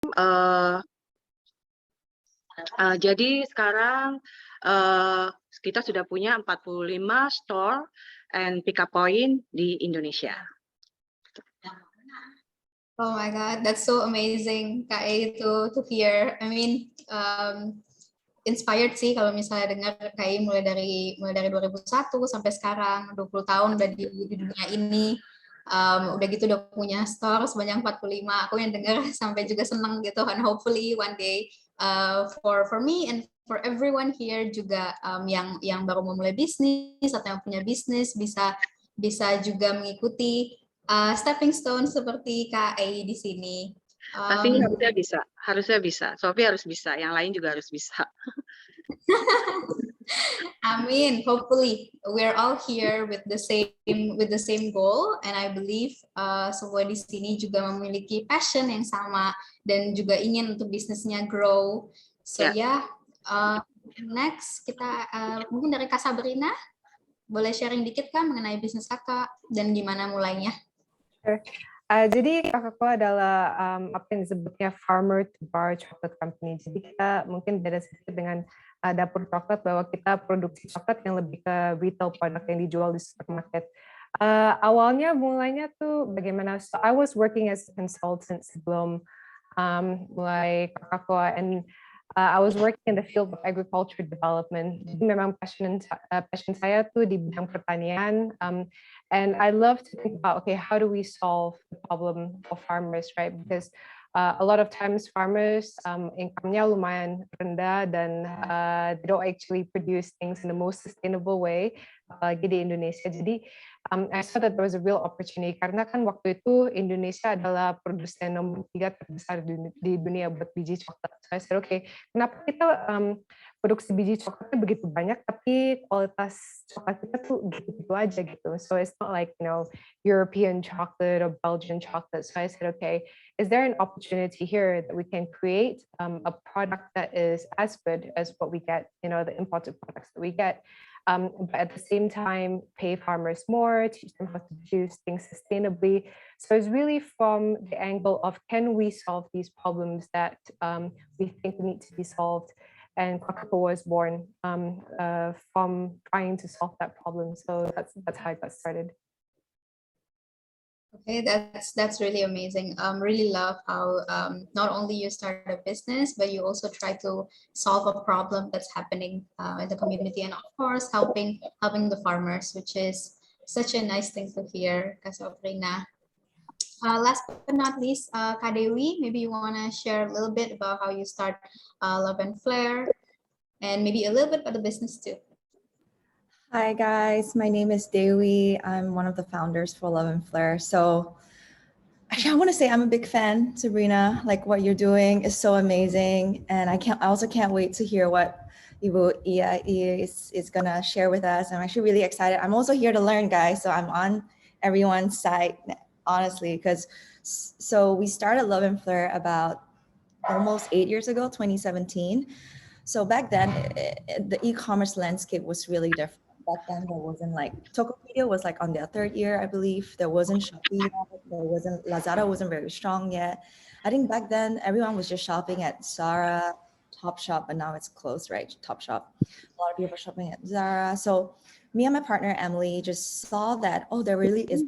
Uh, jadi sekarang kita sudah punya 45 store and pick-up point di Indonesia. Oh my God, that's so amazing, Kak E, to hear. I mean, inspired sih kalau misalnya dengar Kak E mulai dari 2001 sampai sekarang 20 tahun udah di dunia ini. Udah gitu udah punya store sebanyak 45. Aku yang dengar sampai juga seneng gitu, and hopefully one day for me and for everyone here juga yang baru memulai bisnis atau yang punya bisnis bisa juga mengikuti stepping stone seperti Kak E di sini. Tapi harusnya bisa. Sophie harus bisa, yang lain juga harus bisa. Amin. Hopefully, we're all here with the same goal, and I believe semua di sini juga memiliki passion yang sama dan juga ingin untuk bisnisnya grow. So next kita mungkin dari Kak Sabrina, boleh sharing dikit kan mengenai bisnis kakak dan gimana mulainya? Sure. Jadi Krakakoa adalah apa yang disebutnya farmer to bar chocolate company. Jadi kita mungkin beda sedikit dengan dapur coklat bahwa kita produksi coklat yang lebih ke retail product yang dijual di supermarket. Awalnya mulainya tuh bagaimana? So I was working as a consultant sebelum mulai Krakakoa, and I was working in the field of agriculture development. Jadi memang passion saya tuh di bidang pertanian. And I love to think about, okay, how do we solve the problem of farmers, right? Because a lot of times farmers income-nya lumayan rendah dan they don't actually produce things in the most sustainable way, apalagi di Indonesia. Jadi I saw that there was a real opportunity karena kan waktu itu Indonesia adalah produsen nomor 3 terbesar di dunia buat biji coklat. So I said, okay, kenapa kita produksi biji coklatnya begitu banyak tapi kualitas coklat kita tuh gitu-gitu aja gitu. So it's not like, European chocolate or Belgian chocolate. So I said, okay, is there an opportunity here that we can create a product that is as good as what we get, the imported products that we get, but at the same time pay farmers more, teach them how to produce things sustainably. So it's really from the angle of, can we solve these problems that we think need to be solved? And Krakakoa was born from trying to solve that problem. So that's how I got started. Okay, that's really amazing. Really love how not only you start a business, but you also try to solve a problem that's happening in the community, and of course helping the farmers, which is such a nice thing to hear, Kak Sabrina. Last but not least, Kak Dewi, maybe you want to share a little bit about how you start Love and Flair, and maybe a little bit about the business too. Hi guys, my name is Dewi. I'm one of the founders for Love and Flair. So actually I want to say I'm a big fan, Sabrina. Like what you're doing is so amazing. And I also can't wait to hear what Ibu Ia is gonna share with us. I'm actually really excited. I'm also here to learn, guys. So I'm on everyone's side, honestly, so we started Love and Flair about almost 8 years ago, 2017. So back then, the e-commerce landscape was really different. Back then, there wasn't Tokopedia was on their 3rd year, I believe. There wasn't Shopee yet. Lazada wasn't very strong yet. I think back then, everyone was just shopping at Zara, Topshop, but now it's closed, right? Topshop. A lot of people are shopping at Zara. So me and my partner, Emily, just saw that, there really is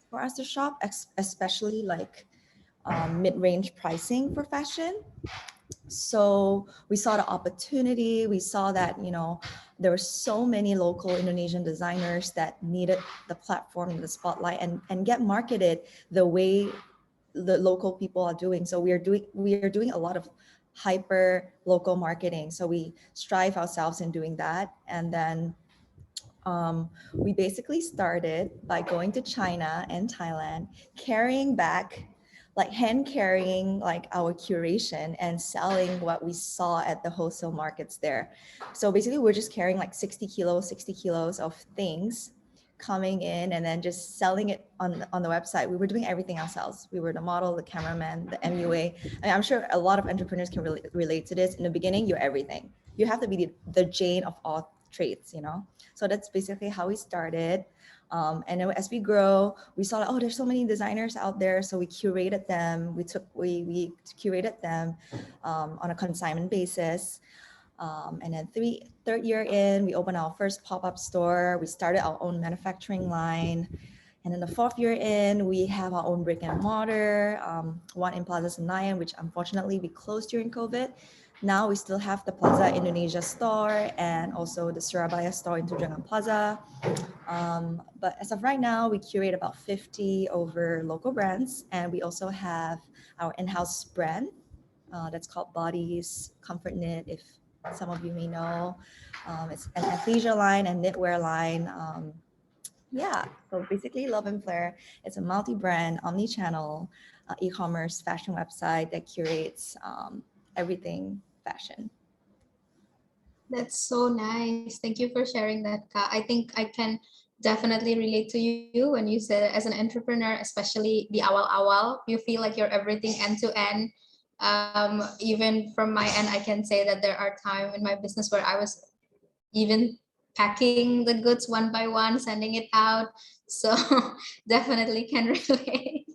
for us to shop, especially mid-range pricing for fashion. So we saw the opportunity. We saw that, there were so many local Indonesian designers that needed the platform, the spotlight, and get marketed the way the local people are doing. So we are doing a lot of hyper local marketing. So we strive ourselves in doing that. And then we basically started by going to China and Thailand, carrying back, hand carrying our curation and selling what we saw at the wholesale markets there. So basically we're just carrying 60 kilos of things coming in and then just selling it on the website. We were doing everything ourselves. We were the model, the cameraman, the MUA. I'm sure a lot of entrepreneurs can relate to this. In the beginning, you're everything. You have to be the Jane of all trades, So that's basically how we started. And then as we grow, we saw like, oh, there's so many designers out there. So we curated them. We curated them on a consignment basis. And then third year in, we opened our first pop-up store. We started our own manufacturing line. And then the fourth year in, we have our own brick and mortar, one in Plaza Senayan, which unfortunately we closed during COVID. Now we still have the Plaza Indonesia store and also the Surabaya store in Tujangan Plaza. But as of right now, we curate about 50 over local brands. And we also have our in-house brand that's called Bodies Comfort Knit, if some of you may know. It's an athleisure line and knitwear line. Yeah, so basically Love and Flare, it's a multi-brand, omni-channel e-commerce fashion website that curates everything fashion. That's so nice. Thank you for sharing that, Ka. I think I can definitely relate to you when you said as an entrepreneur, especially the awal-awal, you feel like you're everything end to end. Even from my end, I can say that there are times in my business where I was even packing the goods one by one, sending it out. So definitely can relate.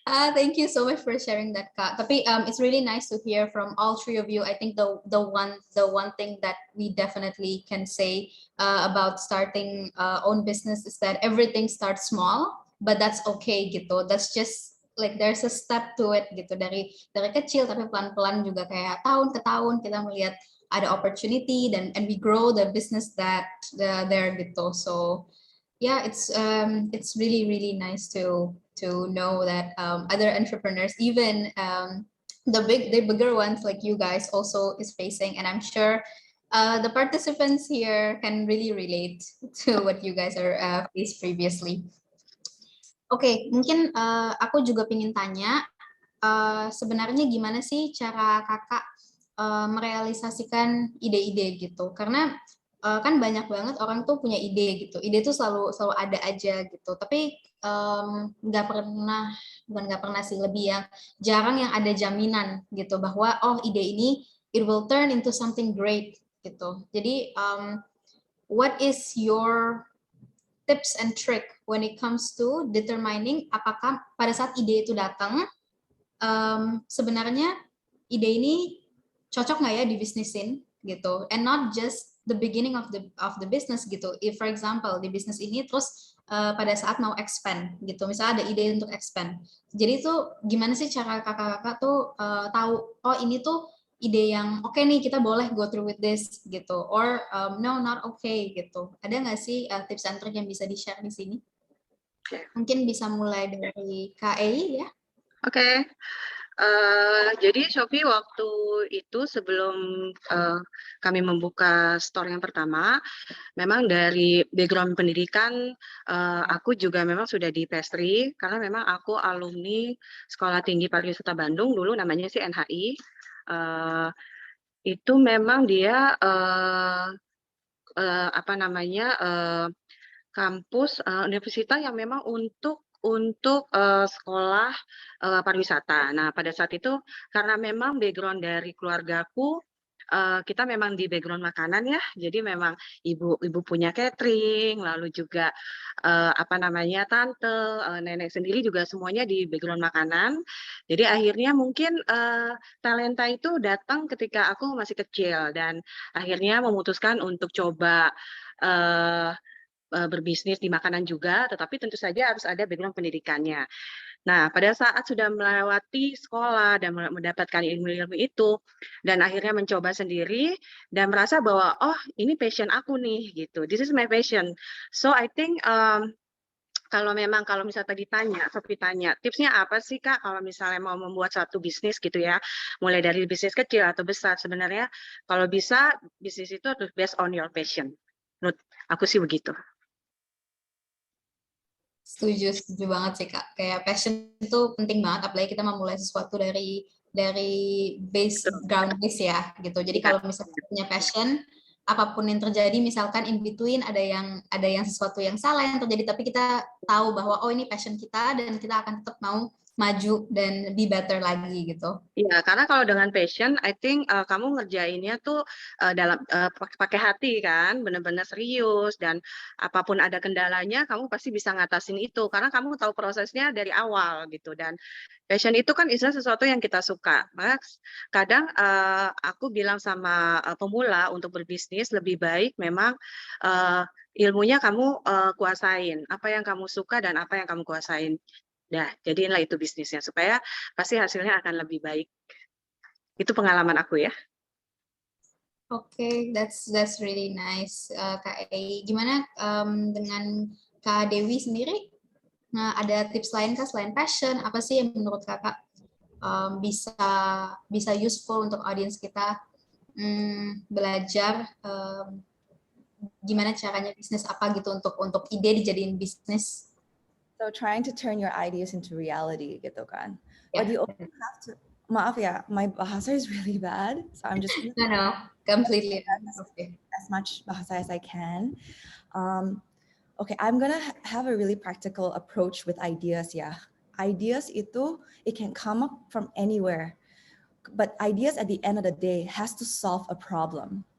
Thank you so much for sharing that, Kak. Tapi it's really nice to hear from all three of you. I think the one thing that we definitely can say about starting own business is that everything starts small, but that's okay gitu. That's just like there's a step to it gitu. Dari kecil tapi pelan-pelan juga kayak tahun ke tahun kita melihat ada opportunity and we grow the business that there gitu. So yeah, it's really nice to know that other entrepreneurs, even the bigger ones like you guys also is facing, and I'm sure the participants here can really relate to what you guys are faced previously. Oke, mungkin aku juga pengen tanya sebenarnya gimana sih cara kakak merealisasikan ide-ide gitu, karena kan banyak banget orang tuh punya ide gitu, ide tuh selalu ada aja gitu, tapi nggak pernah sih, lebih yang jarang yang ada jaminan gitu bahwa oh ide ini it will turn into something great gitu. Jadi what is your tips and trick when it comes to determining apakah pada saat ide itu datang sebenarnya ide ini cocok nggak ya dibisnisin gitu, and not just the beginning of the business gitu. If for example di bisnis ini terus pada saat mau expand gitu, misalnya ada ide untuk expand, jadi itu gimana sih cara kakak-kakak tuh tahu oh ini tuh ide yang oke nih, kita boleh go through with this gitu, or no not okay gitu. Ada nggak sih tips and trick yang bisa di-share di sini? Mungkin bisa mulai dari Kak Ei ya. Oke. Jadi Shopee waktu itu sebelum kami membuka store yang pertama, memang dari background pendidikan aku juga memang sudah di pastry, karena memang aku alumni Sekolah Tinggi Pariwisata Bandung, dulu namanya sih NHI. Itu memang dia kampus universitas yang memang untuk sekolah pariwisata. Nah, pada saat itu karena memang background dari keluargaku kita memang di background makanan ya, jadi memang ibu punya catering, lalu juga tante, nenek sendiri juga semuanya di background makanan. Jadi akhirnya mungkin talenta itu datang ketika aku masih kecil dan akhirnya memutuskan untuk coba berbisnis di makanan juga, tetapi tentu saja harus ada background pendidikannya. Nah, pada saat sudah melewati sekolah dan mendapatkan ilmu-ilmu itu, dan akhirnya mencoba sendiri, dan merasa bahwa, oh ini passion aku nih, gitu. This is my passion. So, I think kalau misalnya tadi Sophie tanya, tipsnya apa sih Kak kalau misalnya mau membuat satu bisnis gitu ya, mulai dari bisnis kecil atau besar, sebenarnya kalau bisa bisnis itu harus based on your passion. Menurut aku sih begitu. Setuju banget sih Kak. Kayak passion itu penting banget, apalagi kita memulai sesuatu dari ground base ya gitu. Jadi kalau misalnya punya passion, apapun yang terjadi, misalkan in between ada yang sesuatu yang salah yang terjadi, tapi kita tahu bahwa oh ini passion kita dan kita akan tetap mau maju dan be better lagi gitu. Iya, karena kalau dengan passion, I think kamu ngerjainnya tuh pakai hati kan, benar-benar serius dan apapun ada kendalanya, kamu pasti bisa ngatasin itu karena kamu tahu prosesnya dari awal gitu. Dan passion itu kan istilah sesuatu yang kita suka. Maka kadang aku bilang sama pemula untuk berbisnis lebih baik memang ilmunya kamu kuasain, apa yang kamu suka dan apa yang kamu kuasain. Nah, jadiinlah itu bisnisnya supaya pasti hasilnya akan lebih baik. Itu pengalaman aku ya. Oke, that's really nice, Kak Ei. Gimana dengan Kak Dewi sendiri? Nah, ada tips lain Kak selain passion? Apa sih yang menurut Kakak bisa useful untuk audiens kita belajar gimana caranya bisnis apa gitu untuk ide dijadiin bisnis? So trying to turn your ideas into reality gitu kan. Yeah. But you also have to, maaf ya, my bahasa is really bad, so I'm just No, completely. as much bahasa as I can. Okay, I'm gonna have a really practical approach with ideas ya. Ideas itu, it can come up from anywhere, but ideas at the end of the day has to solve a problem.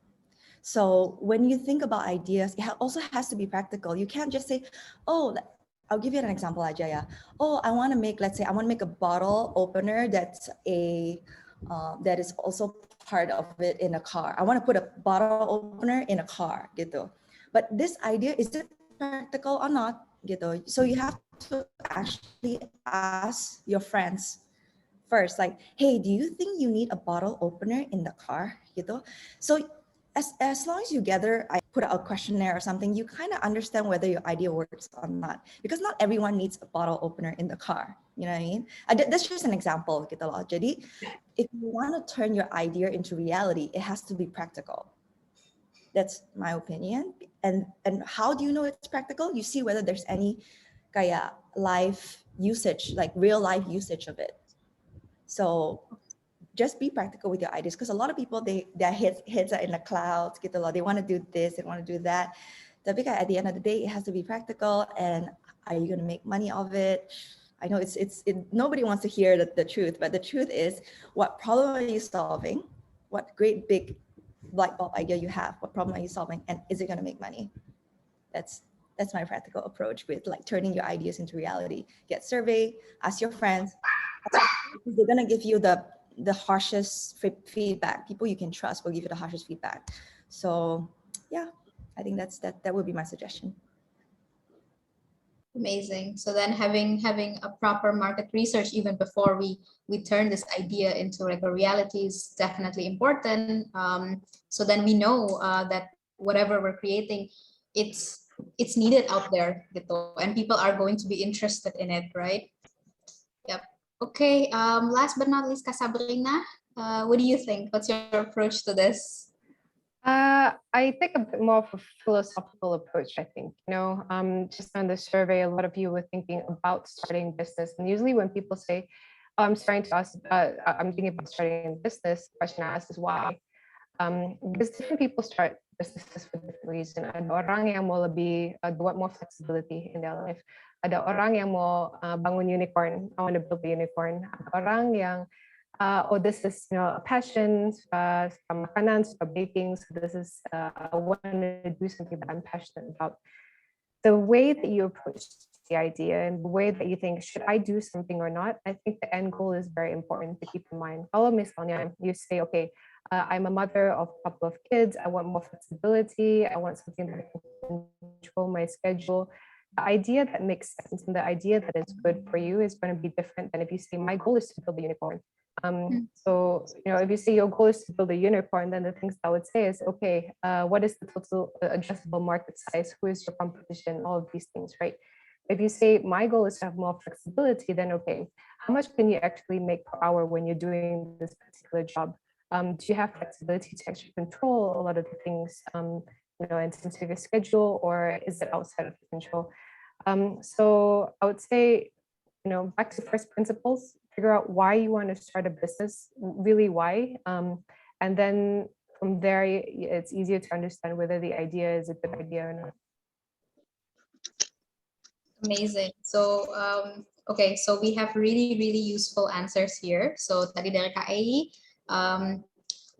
So when you think about ideas, it also has to be practical. You can't just say, oh, I'll give you an example aja ya. Oh, I want to make, let's say, I want to make a bottle opener that's that is also part of it in a car. I want to put a bottle opener in a car gitu. But this idea, is it practical or not gitu? So you have to actually ask your friends first, like, hey, do you think you need a bottle opener in the car gitu? So as long as you I put out a questionnaire or something, you kind of understand whether your idea works or not. Because not everyone needs a bottle opener in the car. You know what I mean? That's just an example gitu loh. Jadi, if you want to turn your idea into reality, it has to be practical. That's my opinion. And how do you know it's practical? You see whether there's any kaya live usage, like real life usage of it. So just be practical with your ideas, because a lot of people, their heads are in the clouds gitu loh. They want to do this, they want to do that. Tapi at the end of the day, it has to be practical. And are you going to make money of it? I know nobody wants to hear the truth, but the truth is, what problem are you solving? What great big light bulb idea you have? What problem are you solving? And is it going to make money? That's my practical approach with like turning your ideas into reality. Get survey, ask your friends. They're going to give you the harshest feedback. People you can trust will give you the harshest feedback. So yeah, I think that would be my suggestion. Amazing. So then having a proper market research even before we turn this idea into like a reality is definitely important. So then we know that whatever we're creating, it's needed out there gitu, and people are going to be interested in it, right? Yep. Okay, last but not least, Kak Sabrina, what do you think? What's your approach to this? I take a bit more of a philosophical approach, I think. Just on the survey, a lot of you were thinking about starting business. And usually when people say, oh, I'm thinking about starting a business, the question I ask is why? Because different people start businesses for different reasons. Ada orang yang mau lebih, want more flexibility in their life. Ada orang yang mau bangun unicorn, I want to build a unicorn. Ada orang yang this is a passion, from makanan, from baking. So this is I want to do something that I'm passionate about. The way that you approach the idea and the way that you think, should I do something or not? I think the end goal is very important to keep in mind. Kalau misalnya you say, okay, I'm a mother of a couple of kids. I want more flexibility. I want something that can control my schedule. The idea that makes sense and the idea that is good for you is going to be different than if you say, my goal is to build a unicorn. So, if you say your goal is to build a unicorn, then the things I would say is, okay, what is the total addressable market size? Who is your competition? All of these things, right? If you say my goal is to have more flexibility, then okay, how much can you actually make per hour when you're doing this particular job? Do you have flexibility to actually control a lot of the things, in terms of your schedule, or is it outside of your control? So I would say, back to first principles, figure out why you want to start a business, really why. And then from there, it's easier to understand whether the idea is a good idea or not. Amazing. So, Okay, so we have really useful answers here. So tadi dari Kak Ei,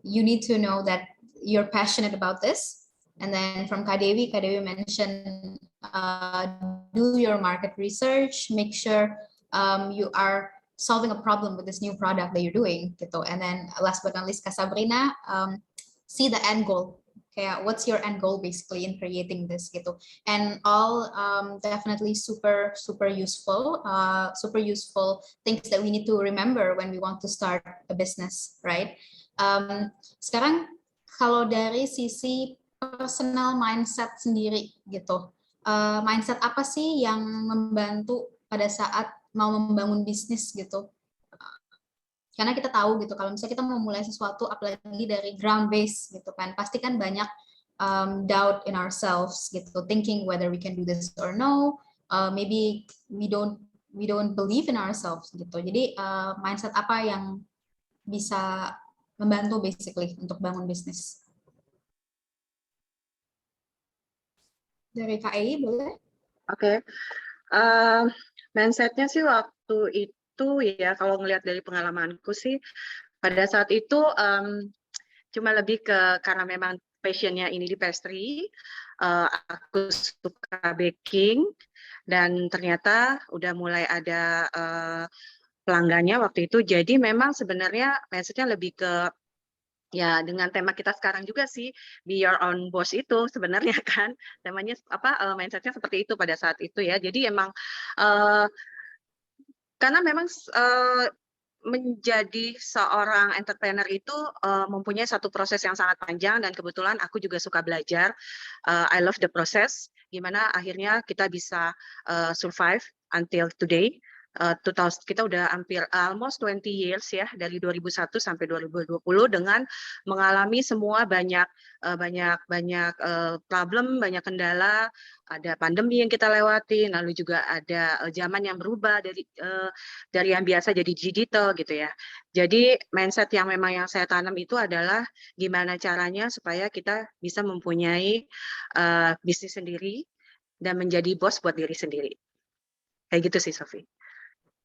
you need to know that you're passionate about this. And then from Kak Dewi mentioned do your market research, make sure you are solving a problem with this new product that you're doing gitu. And then last but not least Kak Sabrina, see the end goal. Kayak what's your end goal basically in creating this gitu. And all definitely super useful, things that we need to remember when we want to start a business, right? Sekarang kalau dari sisi personal mindset sendiri gitu, mindset apa sih yang membantu pada saat mau membangun bisnis gitu? Karena kita tahu gitu kalau misalnya kita mau mulai sesuatu apalagi dari ground base gitu kan, pasti kan banyak doubt in ourselves gitu, thinking whether we can do this or no, maybe we don't believe in ourselves gitu. Jadi mindset apa yang bisa membantu basically untuk bangun bisnis? Dari KAI boleh? Oke. Mindsetnya sih waktu itu ya, kalau ngelihat dari pengalamanku sih, pada saat itu cuma lebih ke karena memang passionnya ini di pastry, aku suka baking, dan ternyata udah mulai ada pelanggannya waktu itu. Jadi memang sebenarnya mindsetnya lebih ke ya dengan tema kita sekarang juga sih, be your own boss itu sebenarnya kan temanya apa, mindsetnya seperti itu pada saat itu ya. Jadi emang karena memang menjadi seorang entrepreneur itu mempunyai satu proses yang sangat panjang, dan kebetulan aku juga suka belajar. I love the process, gimana akhirnya kita bisa survive until today. 2000, kita udah hampir almost 20 years ya, dari 2001 sampai 2020 dengan mengalami semua banyak problem, banyak kendala, ada pandemi yang kita lewati, lalu juga ada zaman yang berubah dari yang biasa jadi digital gitu ya. Jadi mindset yang memang yang saya tanam itu adalah gimana caranya supaya kita bisa mempunyai bisnis sendiri dan menjadi bos buat diri sendiri. Kayak gitu sih, Sofi.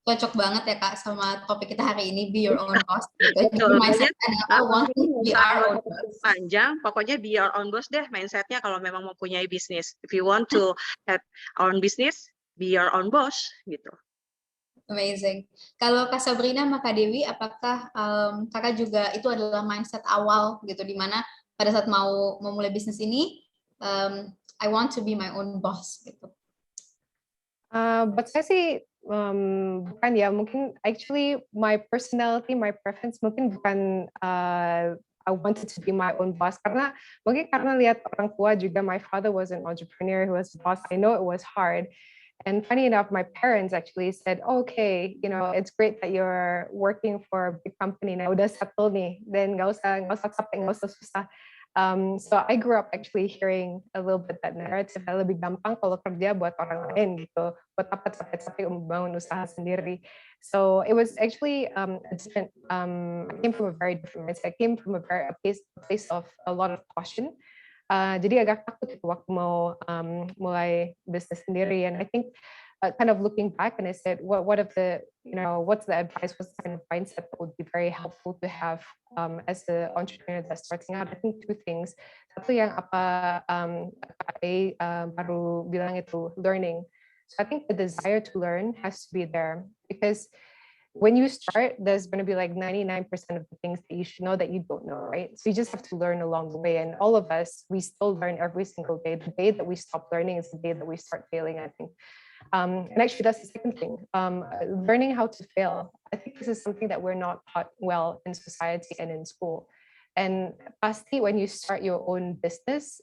Cocok banget ya Kak sama topik kita hari ini, be your own boss gitu. Betul, Mindset adalah want to be our own boss. Panjang, pokoknya be your own boss deh mindsetnya kalau memang mempunyai bisnis. If you want to have own business, be your own boss gitu. Amazing. Kalau Kak Sabrina sama Kak Dewi, apakah kakak juga itu adalah mindset awal gitu, dimana pada saat mau memulai bisnis ini, I want to be my own boss gitu? Buat saya sih bukan ya, mungkin actually my personality, my preference mungkin bukan I wanted to be my own boss, karena mungkin karena lihat orang tua juga, my father was an entrepreneur, he was a boss, I know it was hard. And funny enough, my parents actually said, okay, you know, it's great that you're working for a big company now, udah settle nih, then nggak usah capek, nggak usah susah. So I grew up actually hearing a little bit that narrative, lebih gampang kalau kerja buat orang lain gitu, buat apa capek-capek membangun usaha sendiri. So it was actually a different, I came from a very different mindset. I came from a place of a lot of caution. Jadi agak takut itu waktu mau mulai bisnis sendiri, and I think kind of looking back, and I said, what of the, you know, what's the advice, what's the kind of mindset that would be very helpful to have as an entrepreneur that's starting out? I think two things. Satu yang apa baru bilang itu, learning. So I think the desire to learn has to be there, because when you start, there's going to be like 99% of the things that you should know that you don't know, right? So you just have to learn along the way. And all of us, we still learn every single day. The day that we stop learning is the day that we start failing, I think. And actually, that's the second thing, learning how to fail. I think this is something that we're not taught well in society and in school. And pasti, when you start your own business,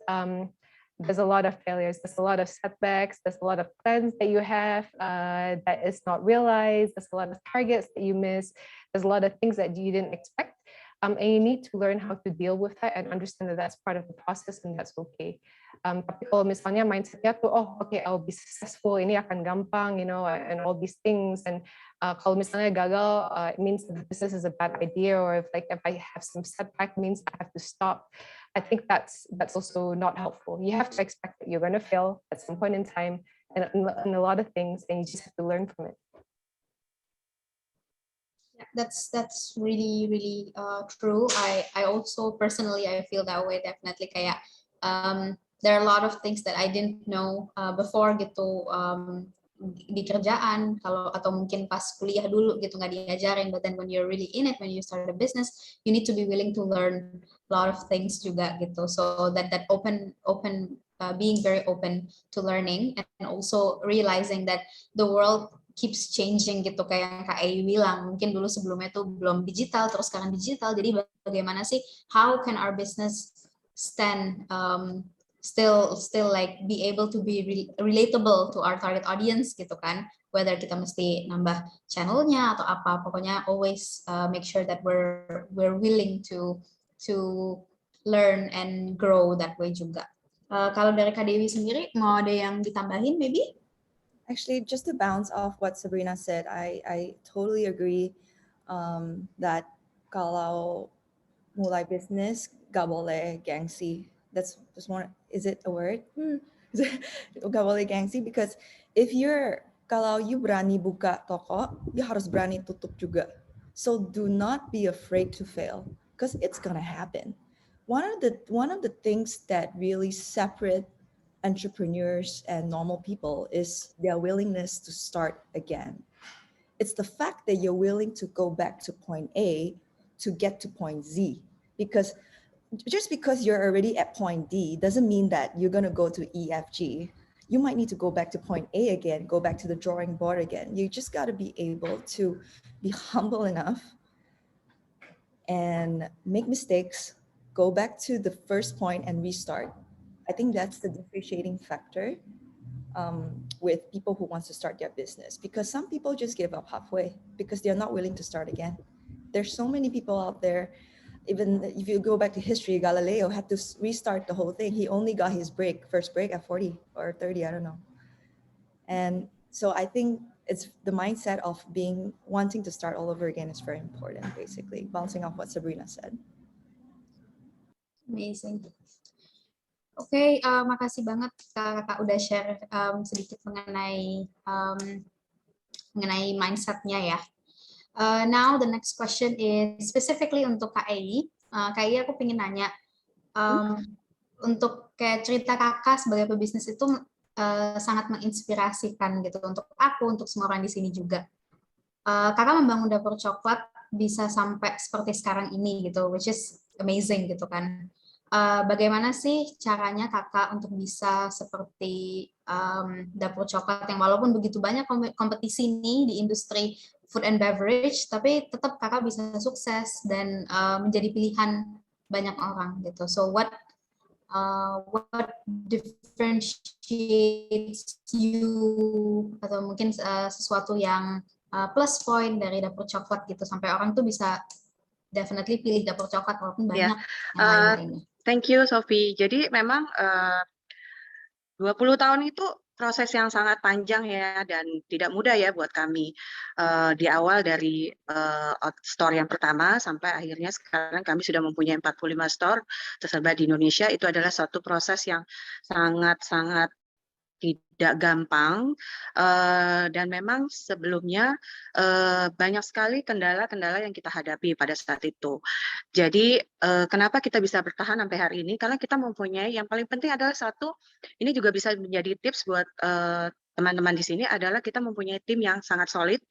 there's a lot of failures, there's a lot of setbacks, there's a lot of plans that you have that is not realized, there's a lot of targets that you miss, there's a lot of things that you didn't expect. And you need to learn how to deal with that and understand that that's part of the process and that's okay. Tapi kalau misalnya mindsetnya tuh, oh okay, I'll be successful, ini akan gampang, you know, and all these things. And kalau misalnya gagal, it means that this is a bad idea, or if I have some setback, it means I have to stop. I think that's also not helpful. You have to expect that you're going to fail at some point in time, and a lot of things, and you just have to learn from it. That's really true. I also personally I feel that way definitely kayak there are a lot of things that I didn't know before gitu di kerjaan kalau atau mungkin pas kuliah dulu gitu nggak diajarin, but then when you're really in it, when you start a business, you need to be willing to learn a lot of things juga gitu. So that open being very open to learning and also realizing that the world keeps changing gitu, kayak yang Kak Ei bilang, mungkin dulu sebelumnya tuh belum digital, terus sekarang digital, jadi bagaimana sih, how can our business stand still like be able to be relatable to our target audience gitu kan, whether kita mesti nambah channelnya atau apa, pokoknya always make sure that we're willing to learn and grow that way juga. Kalau dari Kak Dewi sendiri, mau ada yang ditambahin maybe? Actually, just to bounce off what Sabrina said, I totally agree that kalau mulai bisnis gak boleh gengsi. That's just one. Is it a word? Gak boleh gengsi, because if kalau you berani buka toko, you harus berani tutup juga. So do not be afraid to fail, because it's gonna happen. One of the things that really separate entrepreneurs and normal people is their willingness to start again. It's the fact that you're willing to go back to point A to get to point Z, because just because you're already at point D doesn't mean that you're going to go to E, F, G. You might need to go back to point A again, go back to the drawing board again. You just got to be able to be humble enough and make mistakes, go back to the first point and restart. I think that's the differentiating factor with people who want to start their business, because some people just give up halfway because they're not willing to start again. There's so many people out there. Even if you go back to history, Galileo had to restart the whole thing. He only got his first break at 40 or 30, I don't know. And so I think it's the mindset of wanting to start all over again is very important, basically, bouncing off what Sabrina said. Amazing. Oke, makasih banget kakak udah share sedikit mengenai mindsetnya ya. Now the next question is specifically untuk Kak Ei. Kak Ei, aku pengen nanya, untuk kayak cerita kakak sebagai pebisnis itu sangat menginspirasikan gitu untuk aku, untuk semua orang di sini juga. Kakak membangun dapur coklat bisa sampai seperti sekarang ini gitu, which is amazing gitu kan. Bagaimana sih caranya kakak untuk bisa seperti dapur coklat yang walaupun begitu banyak kompetisi nih di industri food and beverage, tapi tetap kakak bisa sukses dan menjadi pilihan banyak orang gitu. So what differentiates you, atau mungkin sesuatu yang plus point dari dapur coklat gitu sampai orang tuh bisa definitely pilih dapur coklat walaupun banyak yang lain-lainnya. Thank you, Sophie. Jadi memang 20 tahun itu proses yang sangat panjang ya, dan tidak mudah ya buat kami. Di awal dari store yang pertama sampai akhirnya sekarang kami sudah mempunyai 45 store tersebar di Indonesia. Itu adalah suatu proses yang sangat-sangat tidak gampang, dan memang sebelumnya banyak sekali kendala-kendala yang kita hadapi pada saat itu. Jadi kenapa kita bisa bertahan sampai hari ini? Karena kita mempunyai, yang paling penting adalah satu, ini juga bisa menjadi tips buat teman-teman di sini, adalah kita mempunyai tim yang sangat solid.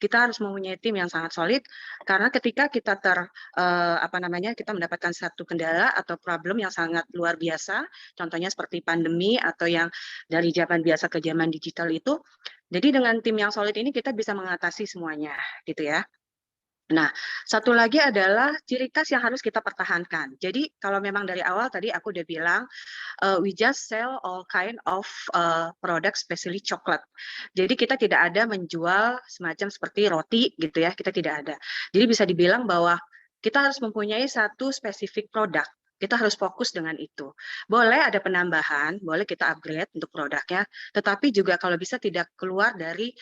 Kita harus mempunyai tim yang sangat solid, karena ketika kita kita mendapatkan satu kendala atau problem yang sangat luar biasa, contohnya seperti pandemi atau yang dari zaman biasa ke zaman digital itu, jadi dengan tim yang solid ini kita bisa mengatasi semuanya, gitu ya. Nah, satu lagi adalah ciri khas yang harus kita pertahankan. Jadi kalau memang dari awal tadi aku udah bilang, we just sell all kind of product, especially coklat. Jadi kita tidak ada menjual semacam seperti roti gitu ya, kita tidak ada. Jadi bisa dibilang bahwa kita harus mempunyai satu spesifik produk. Kita harus fokus dengan itu. Boleh ada penambahan, boleh kita upgrade untuk produknya, tetapi juga kalau bisa tidak keluar dari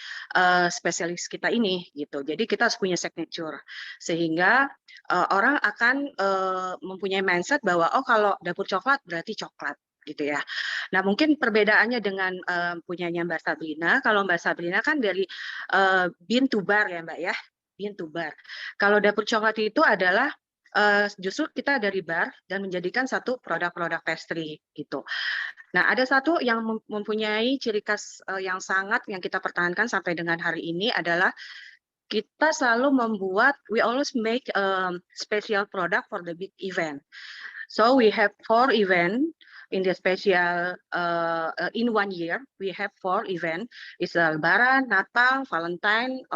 spesialis kita ini gitu. Jadi kita harus punya signature, sehingga orang akan mempunyai mindset bahwa oh kalau dapur coklat berarti coklat gitu ya. Nah mungkin perbedaannya dengan punyanya Mbak Sabrina, kalau Mbak Sabrina kan dari bean to bar ya Mbak ya. bean to bar. Kalau dapur coklat itu adalah justru kita dari bar dan menjadikan satu produk-produk pastry gitu. Nah, ada satu yang mempunyai ciri khas yang sangat yang kita pertahankan sampai dengan hari ini adalah kita selalu membuat, we always make special product for the big event. So we have 4 event in the special in 1 year. We have 4 event. It's Lebaran, Natal, Valentine,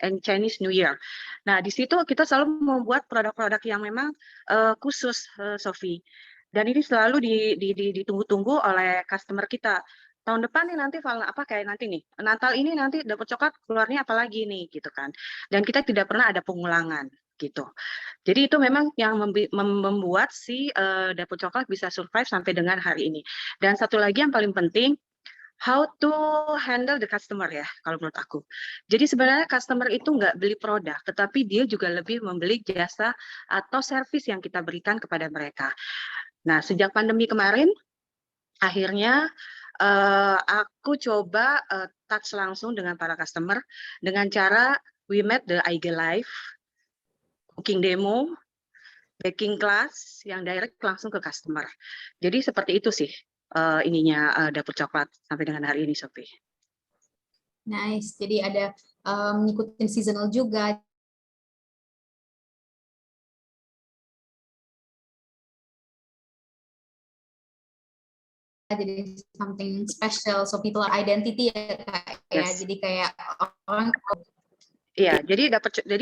and Chinese New Year. Nah, di situ kita selalu membuat produk-produk yang memang khusus, Sophie. Dan ini selalu ditunggu-tunggu oleh customer kita. Tahun depan nih nanti apa kayak nanti nih Natal ini nanti dapur coklat keluarnya apa lagi nih gitu kan. Dan kita tidak pernah ada pengulangan gitu. Jadi itu memang yang membuat si dapur coklat bisa survive sampai dengan hari ini. Dan satu lagi yang paling penting, how to handle the customer ya, kalau menurut aku. Jadi sebenarnya customer itu nggak beli produk, tetapi dia juga lebih membeli jasa atau servis yang kita berikan kepada mereka. Nah, sejak pandemi kemarin, akhirnya aku coba touch langsung dengan para customer dengan cara we met the IG Live, cooking demo, baking class yang direct langsung ke customer. Jadi seperti itu sih ininya dapur coklat sampai dengan hari ini, Sophie. Nice. Jadi ada ngikutin seasonal juga. Jadi something special, so people are identity ya, Kak. Ya. Yes. Jadi kayak orang. Iya, jadi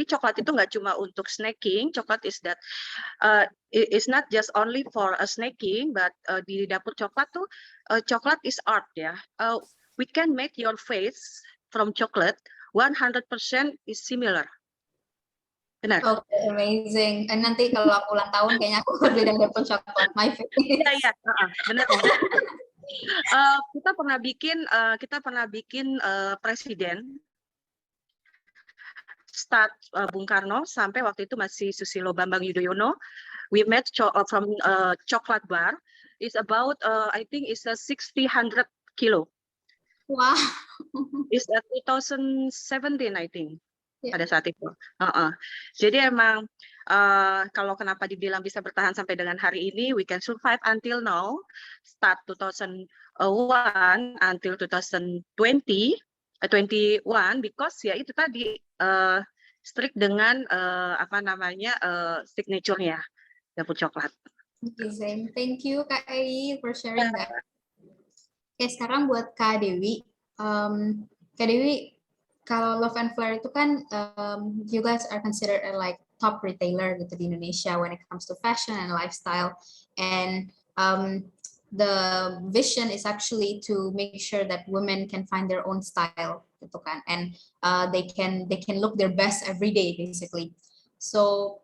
coklat itu nggak cuma untuk snacking. Coklat is not just only for a snacking, but di dapur coklat tuh coklat is art ya. We can make your face from chocolate 100% is similar. Benar. Oke, amazing. Dan nanti kalau aku ulang tahun kayaknya aku beli dapur coklat my favorite. Iya, benar. Kita pernah bikin presiden start Bung Karno sampai waktu itu masih Susilo Bambang Yudhoyono. We met from chocolate bar. It's about I think it's a 100 kilo. Wow. It's 2017 I think. Yeah. Pada saat itu. Jadi emang kalau kenapa dibilang bisa bertahan sampai dengan hari ini, we can survive until now, start 2001 until 2021, because ya itu tadi strict dengan signature-nya dapur coklat. Amazing. Thank you Kak Ei for sharing that. Oke, sekarang buat Kak Dewi. Kak Dewi, kalau Love and Flair itu kan, you guys are considered like top retailer gitu di Indonesia when it comes to fashion and lifestyle, and the vision is actually to make sure that women can find their own style gitu kan, and they can look their best every day basically. So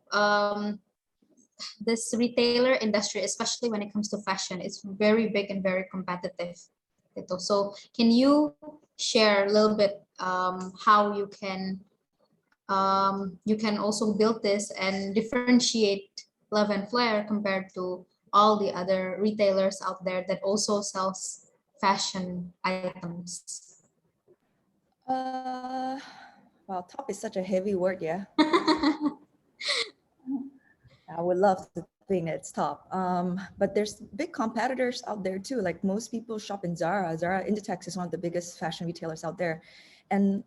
this retailer industry, especially when it comes to fashion, is very big and very competitive. So can you share a little bit how you can also build this and differentiate Love and Flair compared to all the other retailers out there that also sells fashion items? Wow, top is such a heavy word, yeah. I would love to think it's top, but there's big competitors out there too. Like most people shop in Zara. Zara Inditex is one of the biggest fashion retailers out there, and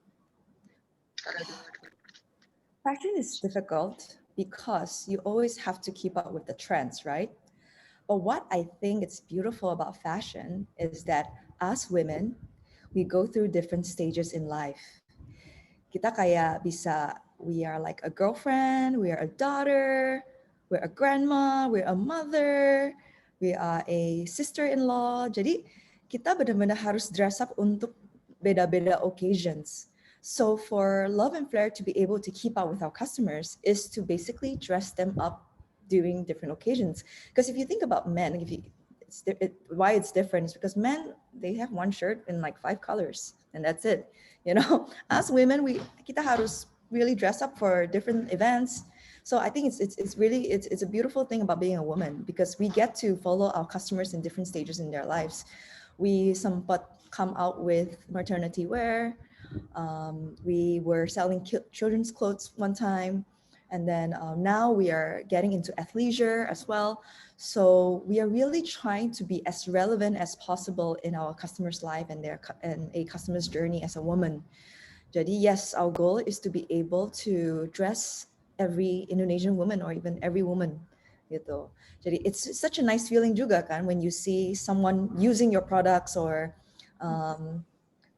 fashion is difficult because you always have to keep up with the trends, right? But what I think is beautiful about fashion is that as women, we go through different stages in life. Kita kayak bisa, we are like a girlfriend, we are a daughter, we're a grandma, we're a mother, we are a sister-in-law. Jadi kita benar-benar harus dress up untuk beda-beda occasions. So for Love and Flair to be able to keep up with our customers is to basically dress them up during different occasions. Because if you think about men, why it's different is because men, they have one shirt in like 5 colors and that's it. You know, as women, kita harus really dress up for different events. So I think it's really a beautiful thing about being a woman, because we get to follow our customers in different stages in their lives. We somewhat come out with maternity wear. We were selling children's clothes one time. And then now we are getting into athleisure as well. So we are really trying to be as relevant as possible in our customer's life and a customer's journey as a woman. Jadi yes, our goal is to be able to dress every Indonesian woman or even every woman gitu. Jadi it's such a nice feeling juga kan when you see someone using your products or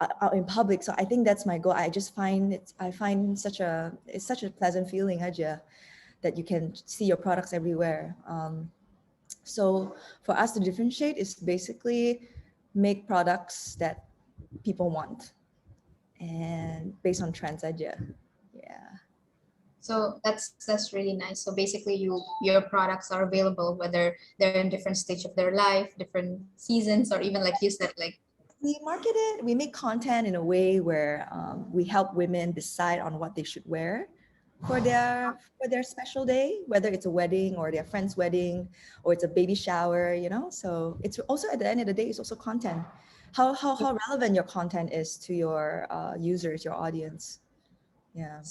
out in public. So I think that's my goal. I find it's such a pleasant feeling aja that you can see your products everywhere. So for us to differentiate is basically make products that people want and based on trends aja. Yeah. So that's really nice. So basically your products are available whether they're in different stage of their life, different seasons, or even like you said, like we market it, we make content in a way where we help women decide on what they should wear for their special day, whether it's a wedding or their friend's wedding or it's a baby shower, you know. So it's also at the end of the day, it's also content. How relevant your content is to your users, your audience. Yeah.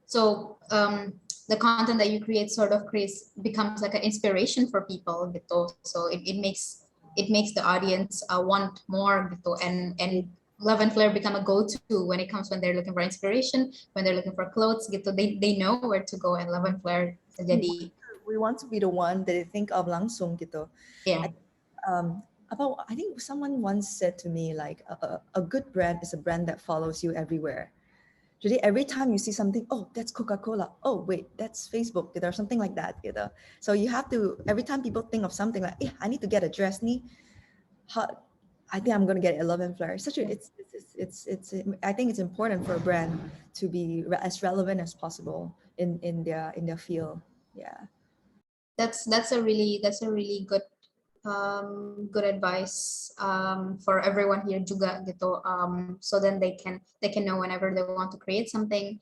So the content that you create becomes like an inspiration for people gitu. So it makes the audience want more gitu, and Love and Flare become a go-to when it comes when they're looking for inspiration, when they're looking for clothes gitu. They know where to go, and Love and Flare jadi we want to be the one that they think of langsung gitu. Yeah. I think someone once said to me like a good brand is a brand that follows you everywhere. Jadi every time you see something, oh, that's Coca-Cola. Oh, wait, that's Facebook, or something like that. So you have to, every time people think of something like, I need to get a dress, I think I'm going to get a Love and Flare. I think it's important for a brand to be as relevant as possible in their field. Yeah. That's a really good good advice for everyone here juga gitu. So then they can know whenever they want to create something,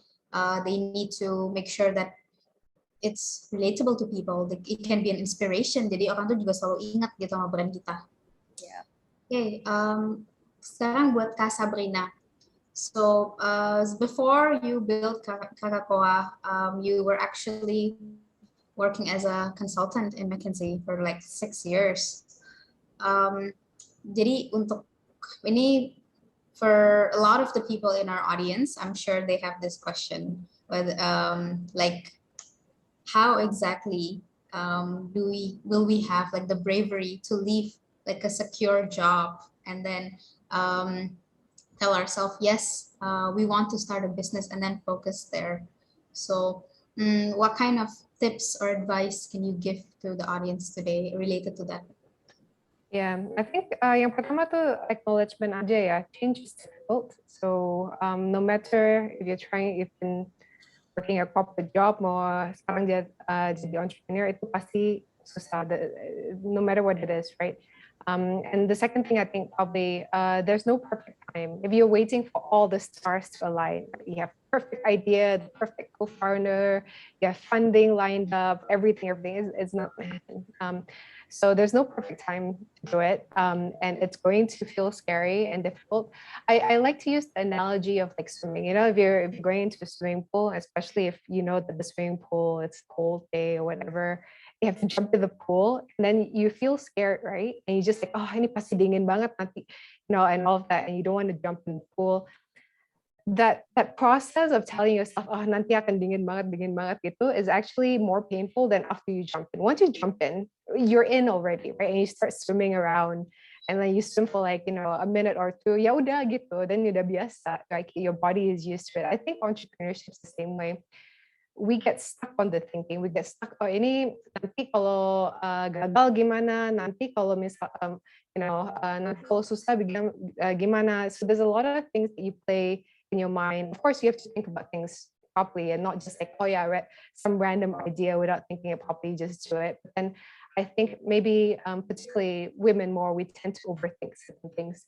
they need to make sure that it's relatable to people. It can be an inspiration. Jadi orang tuh juga selalu ingat gitu sama brand kita. Yeah. Okay. Sekarang buat Kak Sabrina. So before you built Krakakoa, you were actually working as a consultant in McKinsey for like 6 years. Jadi untuk ini, for a lot of the people in our audience, I'm sure they have this question, whether like how exactly will we have like the bravery to leave like a secure job and then tell ourselves, yes, we want to start a business and then focus there. So what kind of tips or advice can you give to the audience today related to that? Yeah, I think yang pertama tuh acknowledgement aja ya. Change is difficult. So no matter if you're working a corporate job mau sekarang jadi entrepreneur, itu pasti susah. No matter what it is, right? And the second thing, I think probably there's no perfect time. If you're waiting for all the stars to align, you have perfect idea, the perfect co-founder, you have funding lined up, everything is not. So there's no perfect time to do it, and it's going to feel scary and difficult. I like to use the analogy of like swimming. You know, if you're going into a swimming pool, especially if you know that the swimming pool it's a cold day or whatever, you have to jump to the pool, and then you feel scared, right? And you just like, oh, ini pasti dingin banget nanti, you know, and all of that, and you don't want to jump in the pool. That process of telling yourself, oh, nanti akan dingin banget gitu, is actually more painful than after you jump in. Once you jump in, you're in already, right? And you start swimming around, and then you swim for like, you know, a minute or two, ya udah gitu, then udah biasa, like your body is used to it. I think entrepreneurship is the same way. We get stuck on the thinking. We get stuck, oh ini nanti kalau gagal gimana, nanti kalau misal, you know, nanti kalau susah gimana. So there's a lot of things that you play in your mind. Of course, you have to think about things properly and not just like, oh yeah, I read some random idea without thinking it properly, just do it. But then I think maybe particularly women more, we tend to overthink certain things.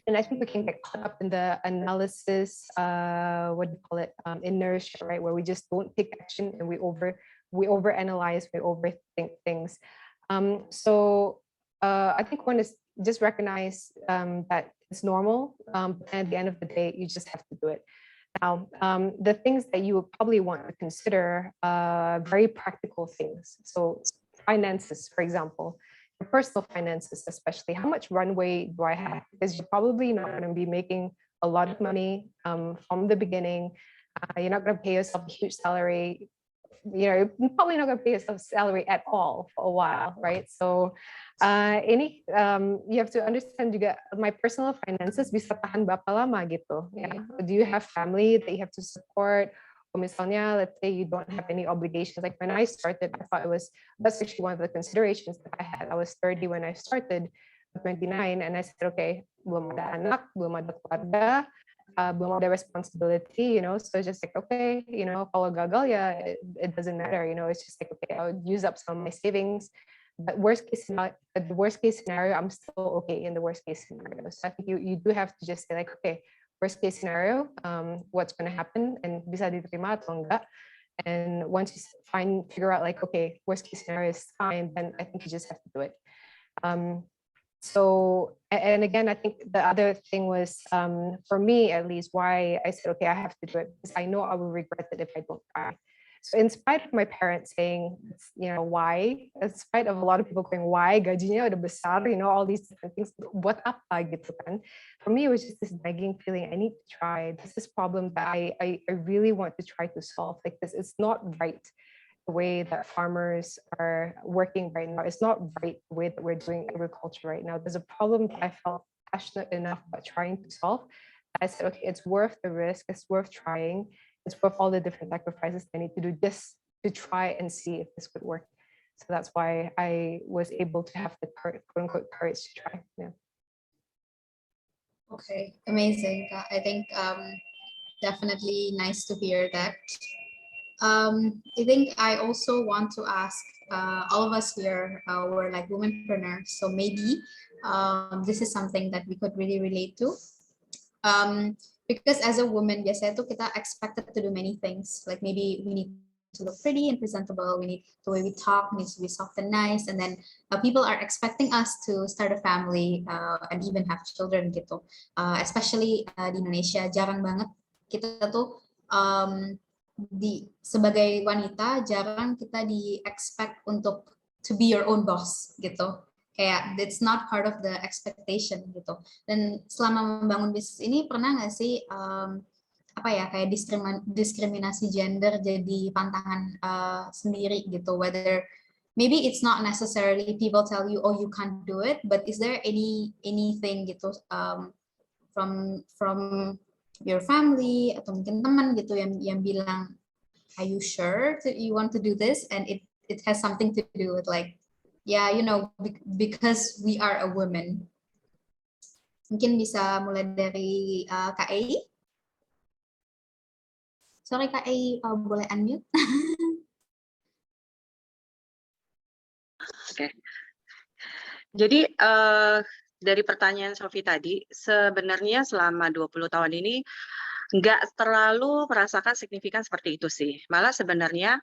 And I think we can get caught up in the analysis, what do you call it, inertia, right? Where we just don't take action and we overanalyze, we overthink things. So I think one is just recognize that it's normal, but at the end of the day, you just have to do it. Now, the things that you would probably want to consider, very practical things. So finances, for example, your personal finances, especially, how much runway do I have? Because you're probably not going to be making a lot of money from the beginning. You're not going to pay yourself a huge salary. You're probably not going to pay yourself a salary at all for a while, right? So you have to understand juga my personal finances bisa tahan berapa lama gitu. Yeah. Do you have family that you have to support? Or misalnya, let's say you don't have any obligations. Like when I started, I thought that's actually one of the considerations that I had. I was 30 when I started, 29, and I said, okay, belum ada anak, belum ada keluarga, belum ada responsibility, so it's just like, okay, kalau gagal, yeah, it doesn't matter, it's just like, okay, I'll use up some of my savings. But the worst case scenario, I'm still okay in the worst case scenario. So I think you do have to just say like, okay, worst case scenario, what's going to happen, and bisa diterima atau enggak. And once you figure out like, okay, worst case scenario is fine, then I think you just have to do it. So, and again, I think the other thing was, for me at least, why I said, okay, I have to do it, because I know I will regret it if I don't try. So in spite of my parents saying, why, in spite of a lot of people going, why, gajinya udah besar, all these different things, buat apa gitu kan. For me, it was just this nagging feeling, I need to try. This is a problem that I really want to try to solve. Like this, it's not right the way that farmers are working right now. It's not right the way that we're doing agriculture right now. There's a problem that I felt passionate enough about trying to solve. I said, okay, it's worth the risk. It's worth trying. It's worth all the different sacrifices I need to do just to try and see if this could work. So that's why I was able to have the quote unquote courage to try. Yeah. Okay, amazing. I think definitely nice to hear that. I think I also want to ask all of us here, we're like womenpreneurs, so maybe this is something that we could really relate to. Because as a woman, biasanya tuh kita expected to do many things. Like maybe we need to look pretty and presentable. We need the way we talk needs to be soft and nice. And then people are expecting us to start a family and even have children gitu. Especially di Indonesia, jarang banget kita tuh sebagai wanita jarang kita di expect untuk to be your own boss gitu. Kayak it's not part of the expectation gitu. Dan selama membangun bisnis ini pernah nggak sih kayak diskriminasi gender jadi pantangan sendiri gitu? Whether maybe it's not necessarily people tell you, oh you can't do it, but is there anything gitu from your family atau mungkin teman gitu yang bilang, are you sure that you want to do this? And it has something to do with like, yeah, because we are a woman. Mungkin bisa mulai dari Kak Ei. Sorry Kak Ei, boleh unmute? Oke. Jadi dari pertanyaan Sofi tadi, sebenarnya selama 20 tahun ini nggak terlalu merasakan signifikan seperti itu sih. Malah sebenarnya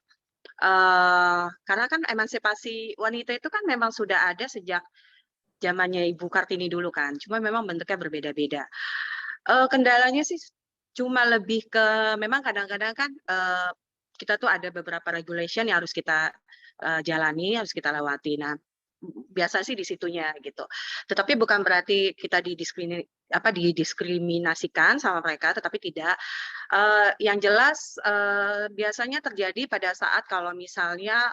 karena kan emansipasi wanita itu kan memang sudah ada sejak zamannya Ibu Kartini dulu kan, cuma memang bentuknya berbeda-beda. Kendalanya sih cuma lebih ke memang kadang-kadang kan kita tuh ada beberapa regulation yang harus kita jalani, harus kita lewati. Nah, biasa sih di situnya gitu. Tetapi bukan berarti kita didiskriminasikan sama mereka, tetapi tidak. Yang jelas biasanya terjadi pada saat kalau misalnya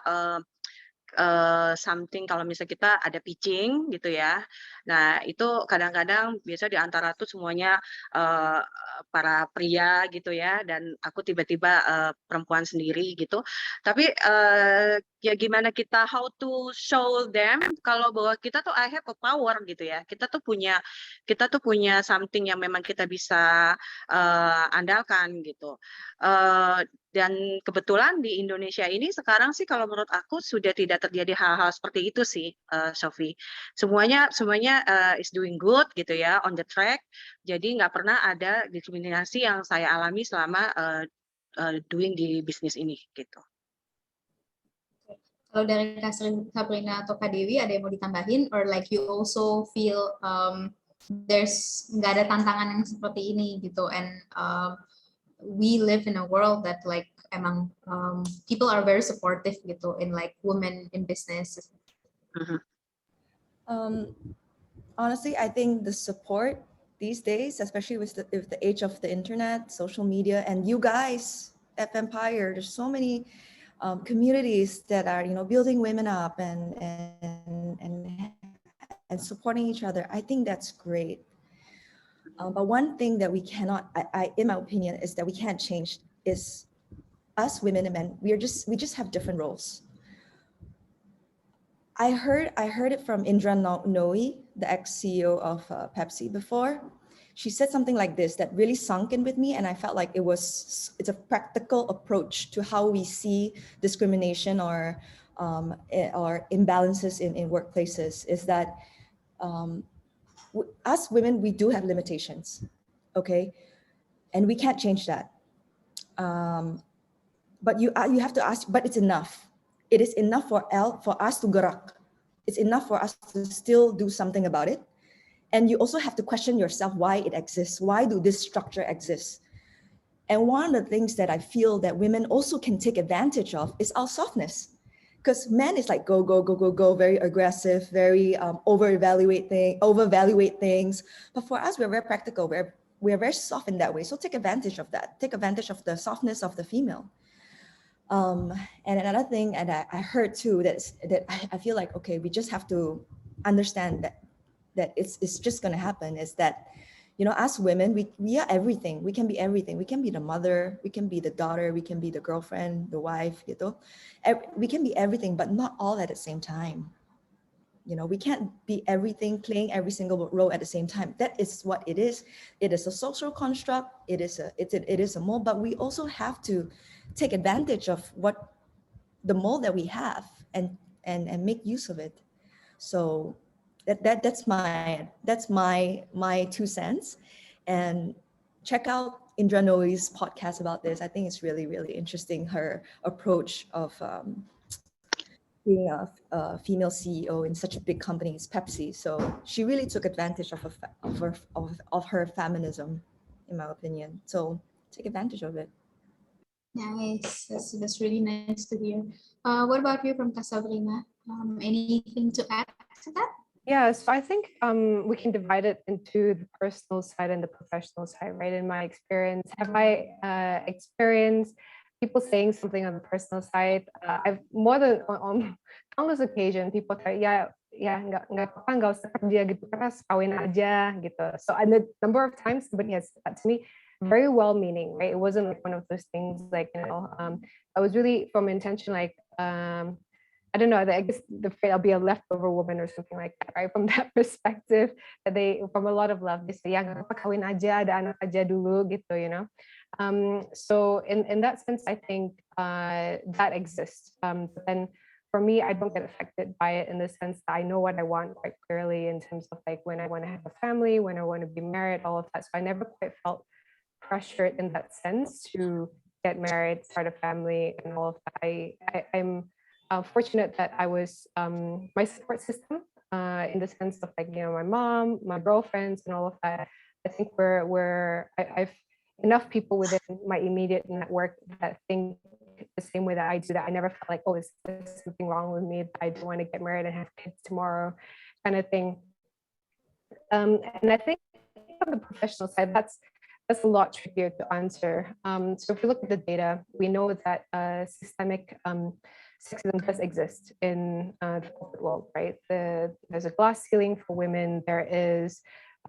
kalau misalnya kita ada pitching gitu ya. Nah, itu kadang-kadang biasa di antara tuh semuanya para pria gitu ya, dan aku tiba-tiba perempuan sendiri gitu. Tapi ya gimana kita how to show them kalau bahwa kita tuh I have a power gitu ya. Kita tuh punya something yang memang kita bisa andalkan gitu. Dan kebetulan di Indonesia ini sekarang sih kalau menurut aku sudah tidak terjadi hal-hal seperti itu sih, Sophie. Semuanya is doing good gitu ya, on the track. Jadi nggak pernah ada diskriminasi yang saya alami selama doing di bisnis ini gitu. Kalau dari Kak Sabrina atau Kak Dewi ada yang mau ditambahin, or like you also feel there's nggak ada tantangan yang seperti ini gitu, and we live in a world that like emang people are very supportive gitu in like women in business. Honestly, I think the support these days, especially with the age of the internet, social media, and you guys at Fempire, there's so many communities that are, you know, building women up and supporting each other. I think that's great. But one thing that we cannot, in my opinion, is that we can't change is us women and men. We just have different roles. I heard it from Indra Nooyi, the ex-CEO of Pepsi before. She said something like this that really sunk in with me, and I felt like it's a practical approach to how we see discrimination or imbalances in workplaces. Is that us women, we do have limitations, okay, and we can't change that. But you have to ask. But it's enough. It is enough for us to gerak. It's enough for us to still do something about it. And you also have to question yourself why it exists. Why do this structure exist? And one of the things that I feel that women also can take advantage of is our softness. Because men is like go, go, go, go, go, very aggressive, very overvaluate things. But for us, we're very practical. We're very soft in that way. So take advantage of that. Take advantage of the softness of the female. And another thing, and I heard too, that I feel like, okay, we just have to understand that it's just going to happen, is that, you know, as women, we are everything. We can be everything. We can be the mother, we can be the daughter, we can be the girlfriend, the wife, you know. We can be everything, but not all at the same time. You know, we can't be everything, playing every single role at the same time. That is what it is. It is a social construct. It is a mold, but we also have to take advantage of what the mold that we have and make use of it. So that's my 2 cents. And check out Indra Nooyi's podcast about this. I think it's really, really interesting, her approach of being a female CEO in such a big company as Pepsi. So she really took advantage of her feminism, in my opinion. So take advantage of it. Nice, that's really nice to hear. What about you from Sabrina? Anything to add to that? Yeah, so I think we can divide it into the personal side and the professional side, right? In my experience, have I experienced people saying something on the personal side? I've more than on countless occasion, people say, ya nggak apa-apa, nggak usah kerja gitu, keras kawin aja gitu. So and the number of times somebody has said that to me, very well-meaning, right? It wasn't like one of those things like, you know, I was really from intention, like, I don't know, I guess I'll be a leftover woman or something like that, right? From that perspective, that they, from a lot of love, they say, ya nggak apa-apa, kawin aja, ada anak aja dulu gitu, you know? So in that sense, I think that exists. But then for me, I don't get affected by it in the sense that I know what I want quite clearly in terms of like when I want to have a family, when I want to be married, all of that. So I never quite felt pressured in that sense to get married, start a family, and all of that. I'm fortunate that I was my support system in the sense of like, you know, my mom, my girlfriends, and all of that. I think I've enough people within my immediate network that think the same way that I do, that I never felt like, oh, is there something wrong with me, that I don't want to get married and have kids tomorrow, kind of thing. And I think on the professional side, that's a lot trickier to answer. So if we look at the data, we know that systemic sexism does exist in the corporate world, right? There's a glass ceiling for women. There is,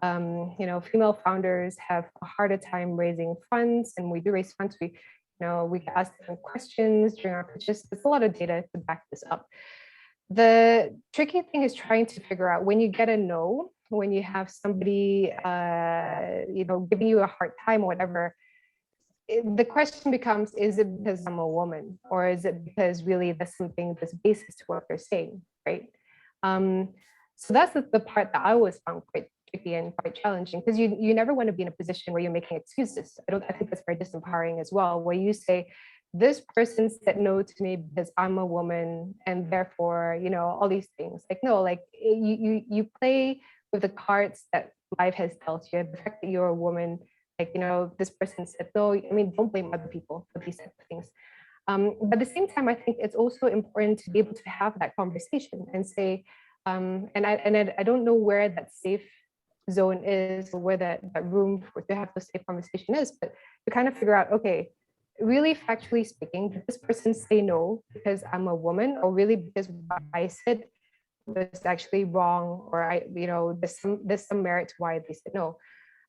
you know, female founders have a harder time raising funds, and we do raise funds. We ask different questions during our pitches. There's a lot of data to back this up. The tricky thing is trying to figure out when you get a no, when you have somebody, you know, giving you a hard time or whatever, the question becomes, is it because I'm a woman, or is it because really there's something, there's basis to what they're saying, right? So that's the part that I always found quite tricky and quite challenging, because you never want to be in a position where you're making excuses. I think that's very disempowering as well, where you say, this person said no to me because I'm a woman, and therefore, all these things. Like, no, like you play with the cards that life has dealt you. The fact that you're a woman, like, this person said no. I mean, don't blame other people for these types of things. But at the same time, I think it's also important to be able to have that conversation and say, and I don't know where that safe zone is, or where that room to have the safe conversation is, but to kind of figure out, okay, really factually speaking, did this person say no because I'm a woman, or really because what I said was actually wrong, or there's some merit to why they said no.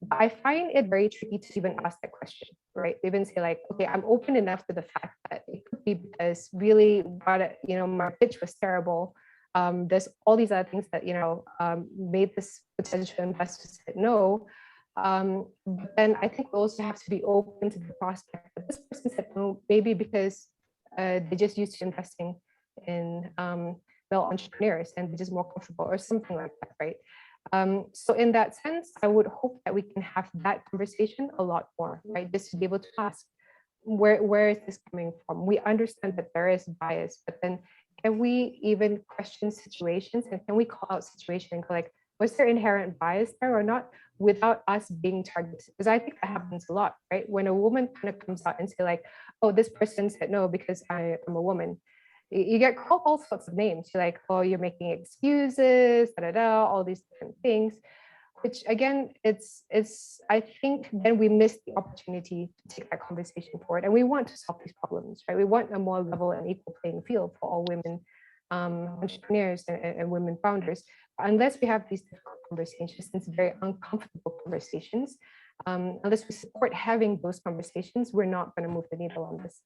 But I find it very tricky to even ask that question, right? To even say like, okay, I'm open enough to the fact that it could be because really, my pitch was terrible. There's all these other things that made this potential investor say no. But then I think we also have to be open to the prospect that this person said no, maybe because they just used to investing in male entrepreneurs and they're just more comfortable, or something like that, right? So in that sense, I would hope that we can have that conversation a lot more, right? Just to be able to ask, where is this coming from? We understand that there is bias, but then can we even question situations, and can we call out situation and go like, was there inherent bias there or not, without us being targeted? Because I think that happens a lot, right? When a woman kind of comes out and say like, oh, this person said no because I am a woman. You get called all sorts of names. You're like, oh, you're making excuses, all these different things, which again, it's I think then we miss the opportunity to take that conversation forward. And we want to solve these problems, right? We want a more level and equal playing field for all women entrepreneurs and women founders. But unless we have these difficult conversations, it's very uncomfortable conversations, unless we support having those conversations, we're not going to move the needle on this.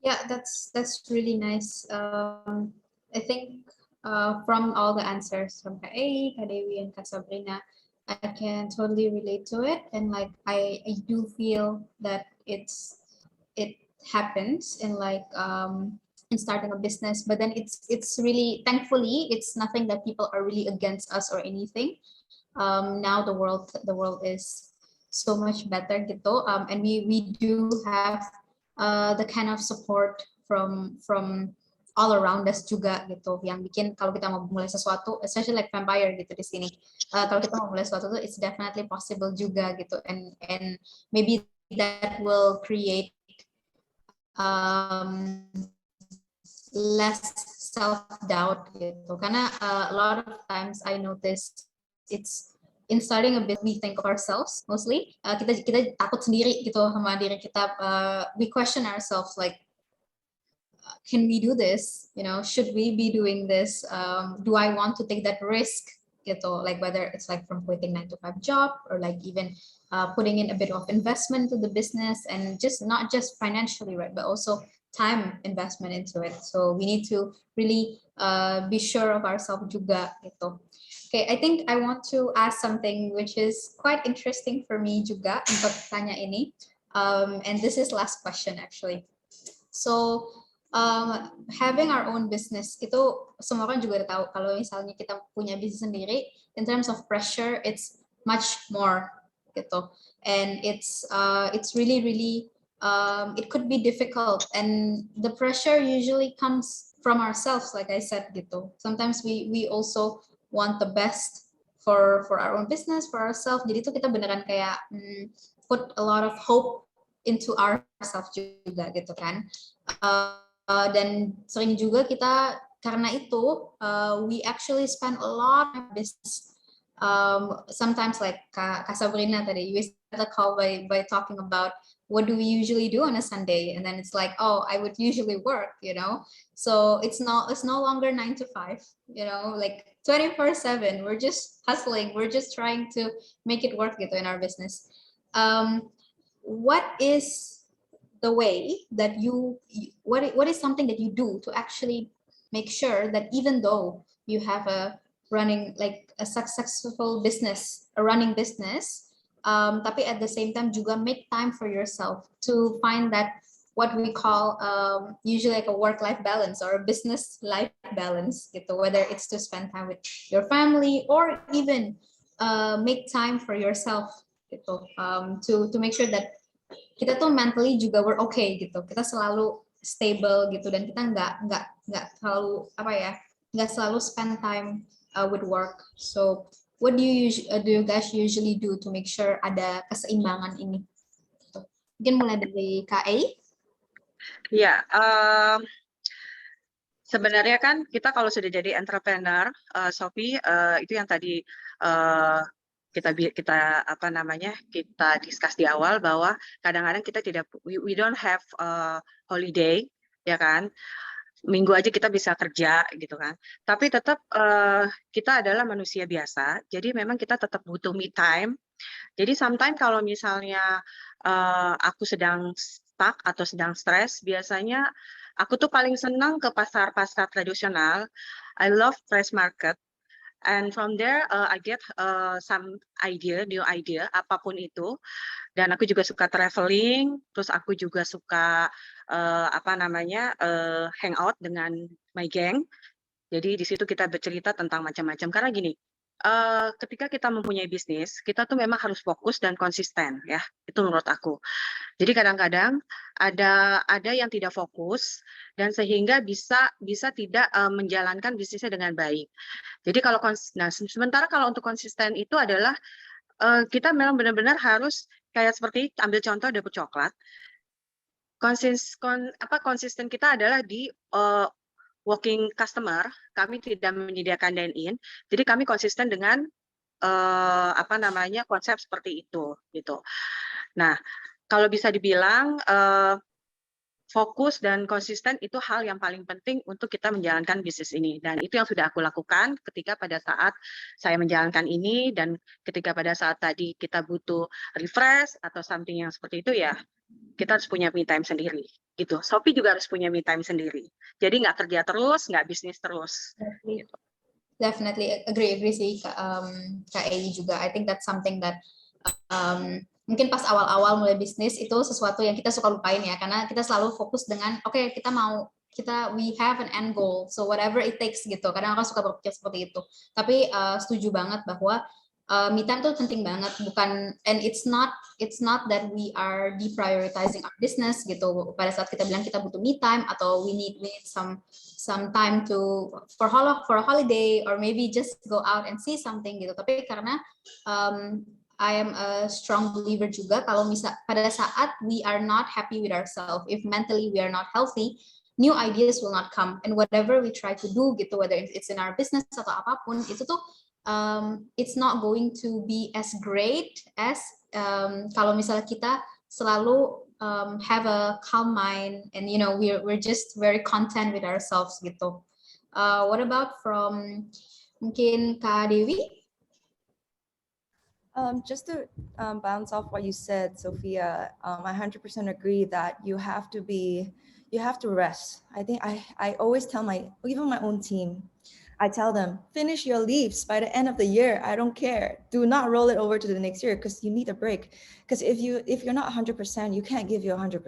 Yeah, that's really nice. I think from all the answers from Kak A, Kak Dewi, and Kak Sabrina, I can totally relate to it, and like I do feel that it happens in like in starting a business, but then it's really, thankfully, it's nothing that people are really against us or anything. Now the world is so much better gitu, and we do have the kind of support from all around us juga gitu, yang bikin kalau kita mau mulai sesuatu, especially like Fempire gitu di sini, kalau kita mau mulai sesuatu tuh it's definitely possible juga gitu, and maybe that will create less self-doubt gitu, karena a lot of times I notice it's in starting a bit, we think of ourselves mostly. Kita takut sendiri gitu sama diri kita. We question ourselves like, can we do this? Should we be doing this? Do I want to take that risk? Gitu, like whether it's like from quitting 9-to-5 job, or like even putting in a bit of investment to the business, and just not just financially, right, but also time investment into it. So we need to really be sure of ourselves juga gitu. Okay, I think I want to ask something which is quite interesting for me juga untuk tanya ini, and this is last question actually. So having our own business, itu semua orang juga udah tahu kalau misalnya kita punya bisnis sendiri, in terms of pressure it's much more gitu, and it's really it could be difficult, and the pressure usually comes from ourselves, like I said gitu. Sometimes we also want the best for our own business, for ourselves. Jadi itu kita beneran kayak put a lot of hope into ourselves juga gitu kan. Dan sering juga kita karena itu we actually spend a lot of business. Sometimes like Kak Sabrina tadi, you started the call by talking about what do we usually do on a Sunday, and then it's like, oh, I would usually work, so it's no longer 9-to-5, like 24/7. We're just hustling, we're just trying to make it work gitu in our business. What is the way that what is something that you do to actually make sure that even though you have a successful business, a running business, tapi at the same time juga make time for yourself to find that what we call usually like a work-life balance or a business-life balance gitu, whether it's to spend time with your family or even make time for yourself gitu, to make sure that kita tuh mentally juga we're okay gitu. Kita selalu stable gitu dan kita nggak terlalu nggak selalu spend time with work. So what do you guys usually do to make sure ada keseimbangan ini? Mungkin mulai dari KA. Ya, sebenarnya kan kita kalau sudah jadi entrepreneur, Sophie, itu yang tadi kita discuss di awal bahwa kadang-kadang kita tidak, we don't have holiday, ya kan? Minggu aja kita bisa kerja gitu kan. Tapi tetap kita adalah manusia biasa, jadi memang kita tetap butuh me time. Jadi sometimes kalau misalnya aku sedang stuck atau sedang stres, biasanya aku tuh paling senang ke pasar-pasar tradisional. I love fresh market. And from there, I get some new idea, apapun itu. Dan aku juga suka traveling, terus aku juga suka hang out dengan my gang. Jadi di situ kita bercerita tentang macam-macam. Karena gini, ketika kita mempunyai bisnis, kita tuh memang harus fokus dan konsisten, ya. Itu menurut aku. Jadi kadang-kadang ada yang tidak fokus dan sehingga bisa tidak menjalankan bisnisnya dengan baik. Jadi sementara kalau untuk konsisten itu adalah kita memang benar-benar harus kayak seperti ambil contoh dapur coklat. Konsisten kita adalah di walking customer, kami tidak menyediakan dine-in, jadi kami konsisten dengan konsep seperti itu gitu. Nah, kalau bisa dibilang fokus dan konsisten itu hal yang paling penting untuk kita menjalankan bisnis ini. Dan itu yang sudah aku lakukan ketika pada saat saya menjalankan ini dan ketika pada saat tadi kita butuh refresh atau something yang seperti itu ya, kita harus punya me time sendiri. Gitu. Sophie juga harus punya me time sendiri. Jadi nggak kerja terus, nggak bisnis terus. Gitu. Definitely agree sih Kak Ei juga. I think that's something that mungkin pas awal-awal mulai bisnis itu sesuatu yang kita suka lupain ya, karena kita selalu fokus dengan we have an end goal, so whatever it takes gitu. Kadang orang suka berpikir seperti itu. Tapi setuju banget bahwa me time itu penting banget, and it's not that we are deprioritizing our business gitu. Pada saat kita bilang kita butuh me time atau we need some time for a holiday or maybe just go out and see something gitu. Tapi karena I am a strong believer juga kalau pada saat we are not happy with ourselves, if mentally we are not healthy, new ideas will not come, and whatever we try to do gitu, whether it's in our business atau apapun, itu tuh it's not going to be as great as kalau misalnya kita selalu have a calm mind and we're just very content with ourselves gitu. What about from mungkin Kak Dewi? Just to bounce off what you said, Sophia, I 100% agree that you have to rest. I think I always tell even my own team, I tell them, finish your leaves by the end of the year. I don't care. Do not roll it over to the next year because you need a break. Because if you're not 100%, you can't give you 100%.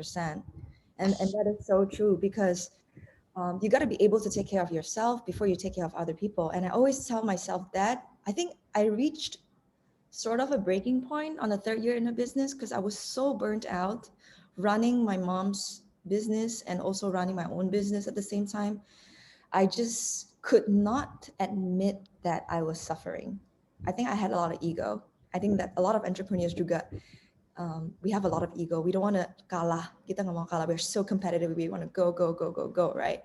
And that is so true because you got to be able to take care of yourself before you take care of other people. And I always tell myself that. I think I reached sort of a breaking point on the third year in the business because I was so burnt out running my mom's business and also running my own business at the same time. I just could not admit that I was suffering. I think I had a lot of ego. I think that a lot of entrepreneurs juga, we have a lot of ego. We don't want to kalah. Kita nggak mau kalah. We're so competitive. We want to go, right?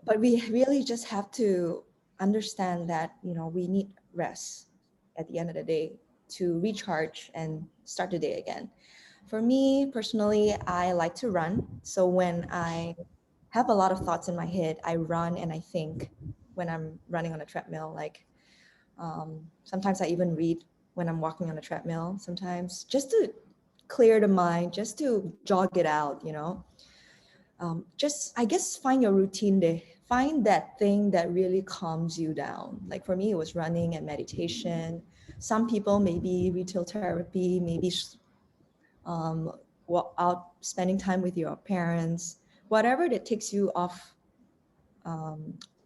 But we really just have to understand that, we need rest at the end of the day to recharge and start the day again. For me personally, I like to run. So when I have a lot of thoughts in my head, I run and I think when I'm running on a treadmill. Like sometimes I even read when I'm walking on a treadmill, sometimes just to clear the mind, just to jog it out, just, I guess, find your routine day. Find that thing that really calms you down. Like for me, it was running and meditation. Some people maybe retail therapy, maybe out spending time with your parents, whatever that takes you off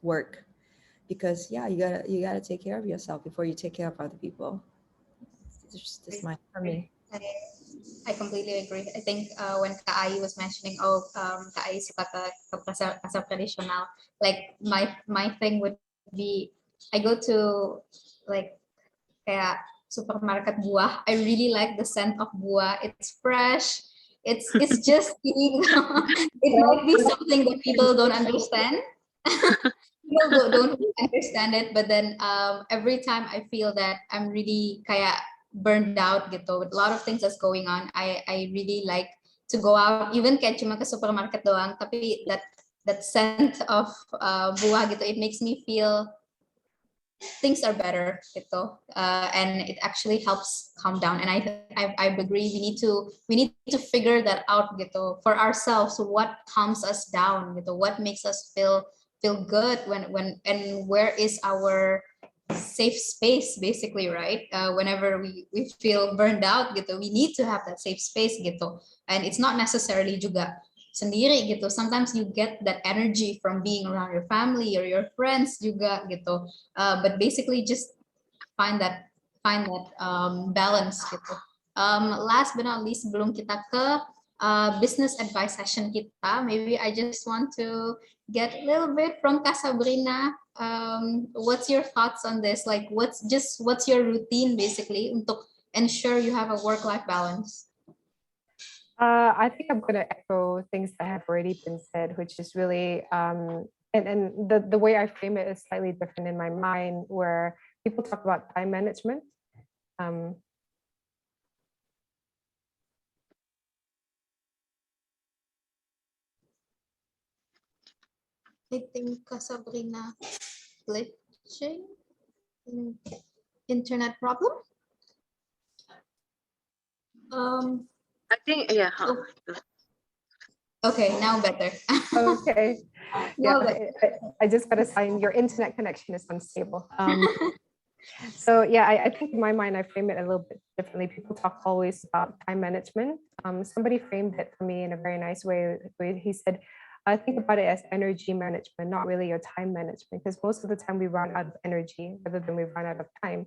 work. Because you gotta take care of yourself before you take care of other people. It's just this much for me. I completely agree. I think when Kak Ai was mentioning, Kak Ai suka ke pasar tradisional, like my thing would be, I go to like kayak supermarket buah. I really like the scent of buah. It's fresh. It's just it might be something that people don't understand. People don't really understand it, but then every time I feel that I'm really kayak burned out gitu with a lot of things that's going on, I really like to go out, even kayak cuma ke supermarket doang, tapi that scent of buah gitu, it makes me feel things are better gitu, and it actually helps calm down. And I agree, we need to figure that out gitu for ourselves, what calms us down gitu, what makes us feel good when and where is our safe space basically, right? Whenever we feel burned out gitu, we need to have that safe space gitu, and it's not necessarily juga sendiri gitu. Sometimes you get that energy from being around your family or your friends juga gitu. But basically just find that balance gitu. Last but not least, sebelum kita ke business advice session kita, maybe I just want to get a little bit from Kak Sabrina. What's your thoughts on this? Like, what's your routine basically untuk ensure you have a work-life balance? I think I'm going to echo things that have already been said, which is really, and the way I frame it is slightly different in my mind, where people talk about time management. I think Sabrina glitching, internet problem. I think, yeah. Okay, now better. Okay. Now Yeah, I just got a sign your internet connection is unstable. So yeah, I think in my mind, I frame it a little bit differently. People talk always about time management. Somebody framed it for me in a very nice way. He said, I think about it as energy management, not really your time management, because most of the time we run out of energy rather than we run out of time.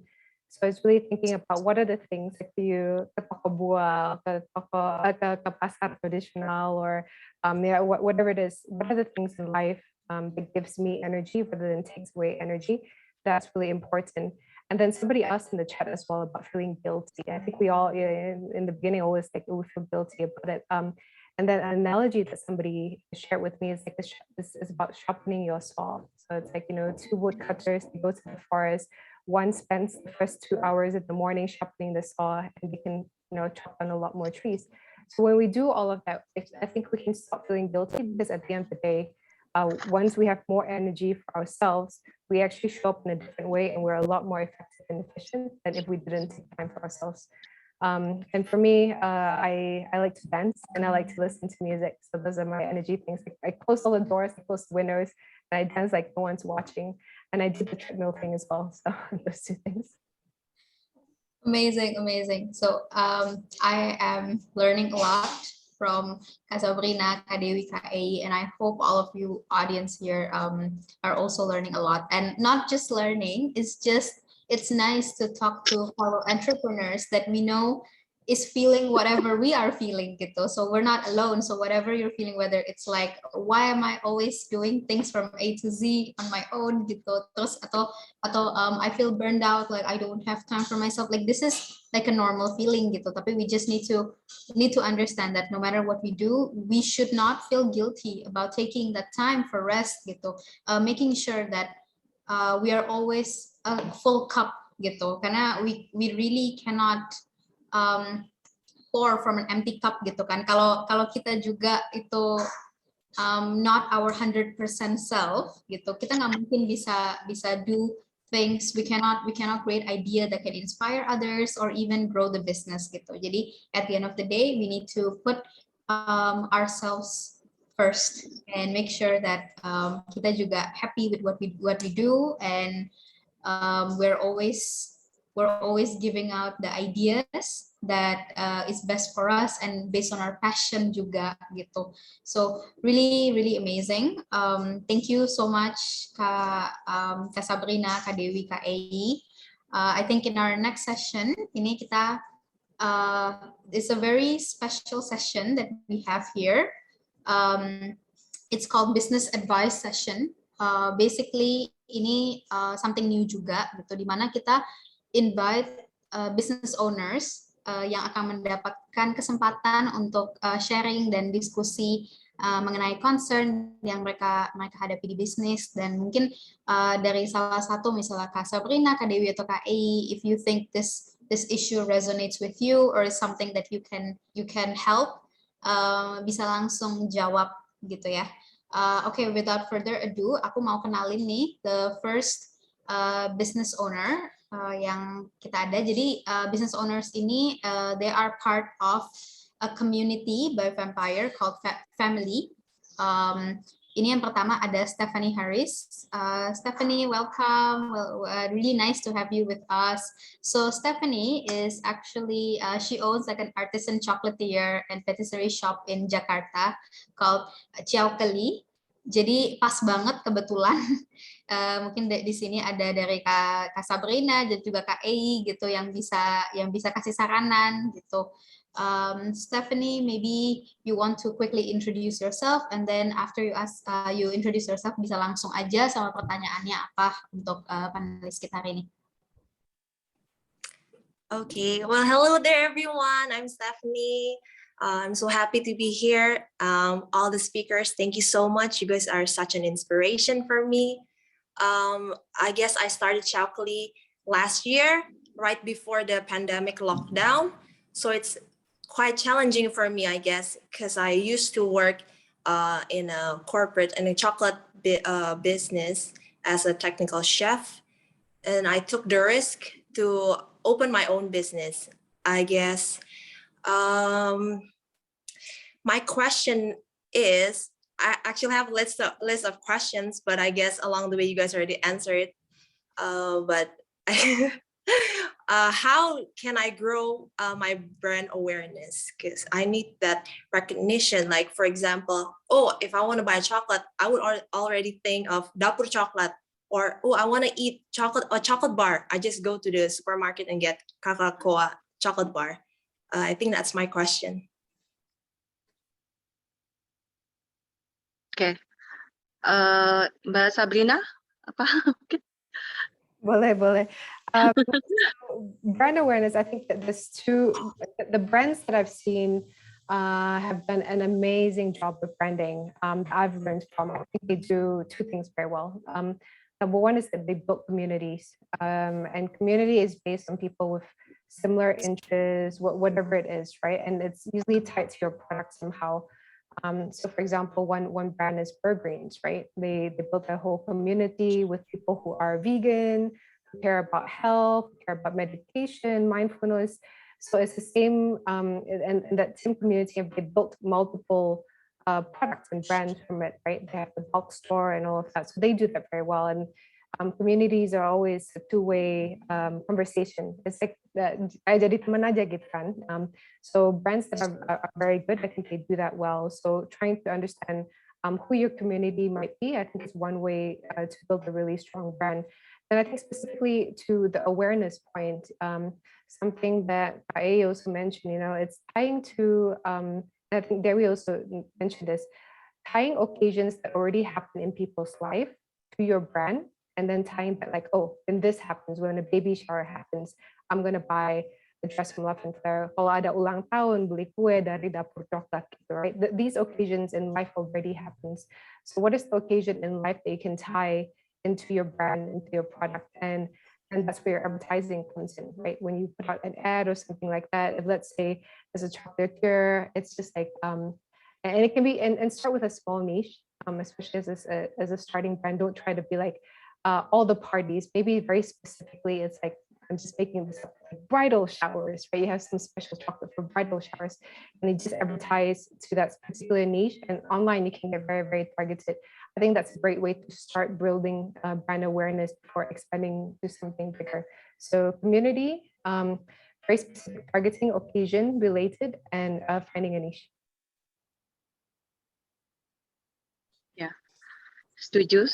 So it's really thinking about what are the things, like you ke toko buah, ke pasar traditional, or yeah, whatever it is, what are the things in life that gives me energy rather than takes away energy? That's really important. And then somebody asked in the chat as well about feeling guilty. I think we all, in the beginning, always like, oh, we feel guilty about it. And then an analogy that somebody shared with me is like this is about sharpening your saw. So it's like, two woodcutters, they go to the forest. One spends the first 2 hours in the morning sharpening the saw, and we can, chop down a lot more trees. So when we do all of that, I think we can stop feeling guilty, because at the end of the day, once we have more energy for ourselves, we actually show up in a different way, and we're a lot more effective and efficient than if we didn't take time for ourselves. And for me, I like to dance and I like to listen to music. So those are my energy things. Like, I close all the doors, I close the windows, and I dance like no one's watching. And I do the treadmill thing as well. So those two things. Amazing. So I am learning a lot from Kak Sabrina, Kak Dewi, Kak Ai, and I hope all of you audience here are also learning a lot. And not just learning, it's nice to talk to fellow entrepreneurs that we know is feeling whatever we are feeling gitu. So we're not alone. So whatever you're feeling, whether it's like, why am I always doing things from A to Z on my own gitu, terus atau I feel burned out, like I don't have time for myself, like this is like a normal feeling gitu. Tapi we just need to understand that no matter what we do, we should not feel guilty about taking that time for rest gitu, making sure that we are always a full cup gitu, karena we really cannot pour from an empty cup gitu kan. Kalau kita juga itu not our 100% self gitu, kita nggak mungkin bisa do things, we cannot create idea that can inspire others or even grow the business gitu. Jadi at the end of the day, we need to put ourselves first and make sure that kita juga happy with what we do, and we're always giving out the ideas that is best for us and based on our passion juga gitu. So really amazing. Thank you so much Kak Sabrina, Kak Dewi, Kak Ai. I think in our next session ini kita it's a very special session that we have here. It's called business advice session. Basically ini something new juga gitu, di mana kita invite business owners yang akan mendapatkan kesempatan untuk sharing dan diskusi mengenai concern yang mereka hadapi di bisnis. Dan mungkin dari salah satu misalnya Kak Sabrina, Kak Dewi atau Kak Ei, if you think this issue resonates with you or is something that you can help, bisa langsung jawab gitu ya. Okay, without further ado, aku mau kenalin nih the first business owner yang kita ada. Jadi business owners ini they are part of a community by Fempire called Femily. Ini yang pertama ada Stephanie Harris. Stephanie, welcome. Really nice to have you with us. So Stephanie is actually, she owns like an artisan chocolatier and patisserie shop in Jakarta called Ciaukeli. Jadi pas banget kebetulan mungkin di sini ada dari Kak Sabrina dan juga Kak Ei gitu yang bisa kasih saranan gitu. Stephanie, maybe you want to quickly introduce yourself, and then after you introduce yourself, bisa langsung aja sama pertanyaannya apa untuk panelis kita hari ini. Okay, well, hello there, everyone. I'm Stephanie. I'm so happy to be here. All the speakers, thank you so much. You guys are such an inspiration for me. I guess I started Ciaukeli last year, right before the pandemic lockdown. So it's quite challenging for me, I guess, because I used to work in a corporate and a chocolate business as a technical chef. And I took the risk to open my own business, I guess. My question is, I actually have a list of questions, but I guess along the way you guys already answered it. But how can I grow my brand awareness? Because I need that recognition. Like, for example, if I want to buy chocolate, I would already think of Dapur Chocolate. Or, I want to eat a chocolate bar. I just go to the supermarket and get Krakakoa chocolate bar. I think that's my question. Oke, Mbak Sabrina, apa? Boleh. Brand awareness, I think that the brands that I've seen have done an amazing job with branding. I've learned from, I think they do two things very well. Number one is that they build communities, and community is based on people with similar interests, whatever it is, right? And it's usually tied to your product somehow. So for example, one brand is Burgreens, right? They built a whole community with people who are vegan, who care about health, care about meditation, mindfulness. So it's the same, and that same community, they built multiple products and brands from it, right? They have the bulk store and all of that. So they do that very well. And communities are always a two-way conversation. It's like I jadi teman aja gitu kan. So brands that are very good, I think they do that well. So trying to understand who your community might be, I think is one way to build a really strong brand. And I think specifically to the awareness point, something that I also mentioned, it's tying to, I think Dewi also mentioned this, tying occasions that already happen in people's life to your brand, and then tying that like, when this happens, when a baby shower happens, I'm going to buy a dress from Love and Flare. Kalau ada ulang tahun, beli kue dari Dapur Coklat, right? These occasions in life already happens. So what is the occasion in life that you can tie into your brand, into your product? And that's where your advertising comes in, right? When you put out an ad or something like that, if let's say as a chocolatier, it's just like, and it can be, and start with a small niche, especially as a starting brand. Don't try to be like all the parties. Maybe very specifically, it's like, I'm just making this up, like bridal showers, right? You have some special chocolate for bridal showers, and you just advertise to that particular niche. And online, you can get very, very targeted. I think that's a great way to start building brand awareness before expanding to something bigger. So community, very specific targeting, occasion related, and finding a niche. Ya, setuju.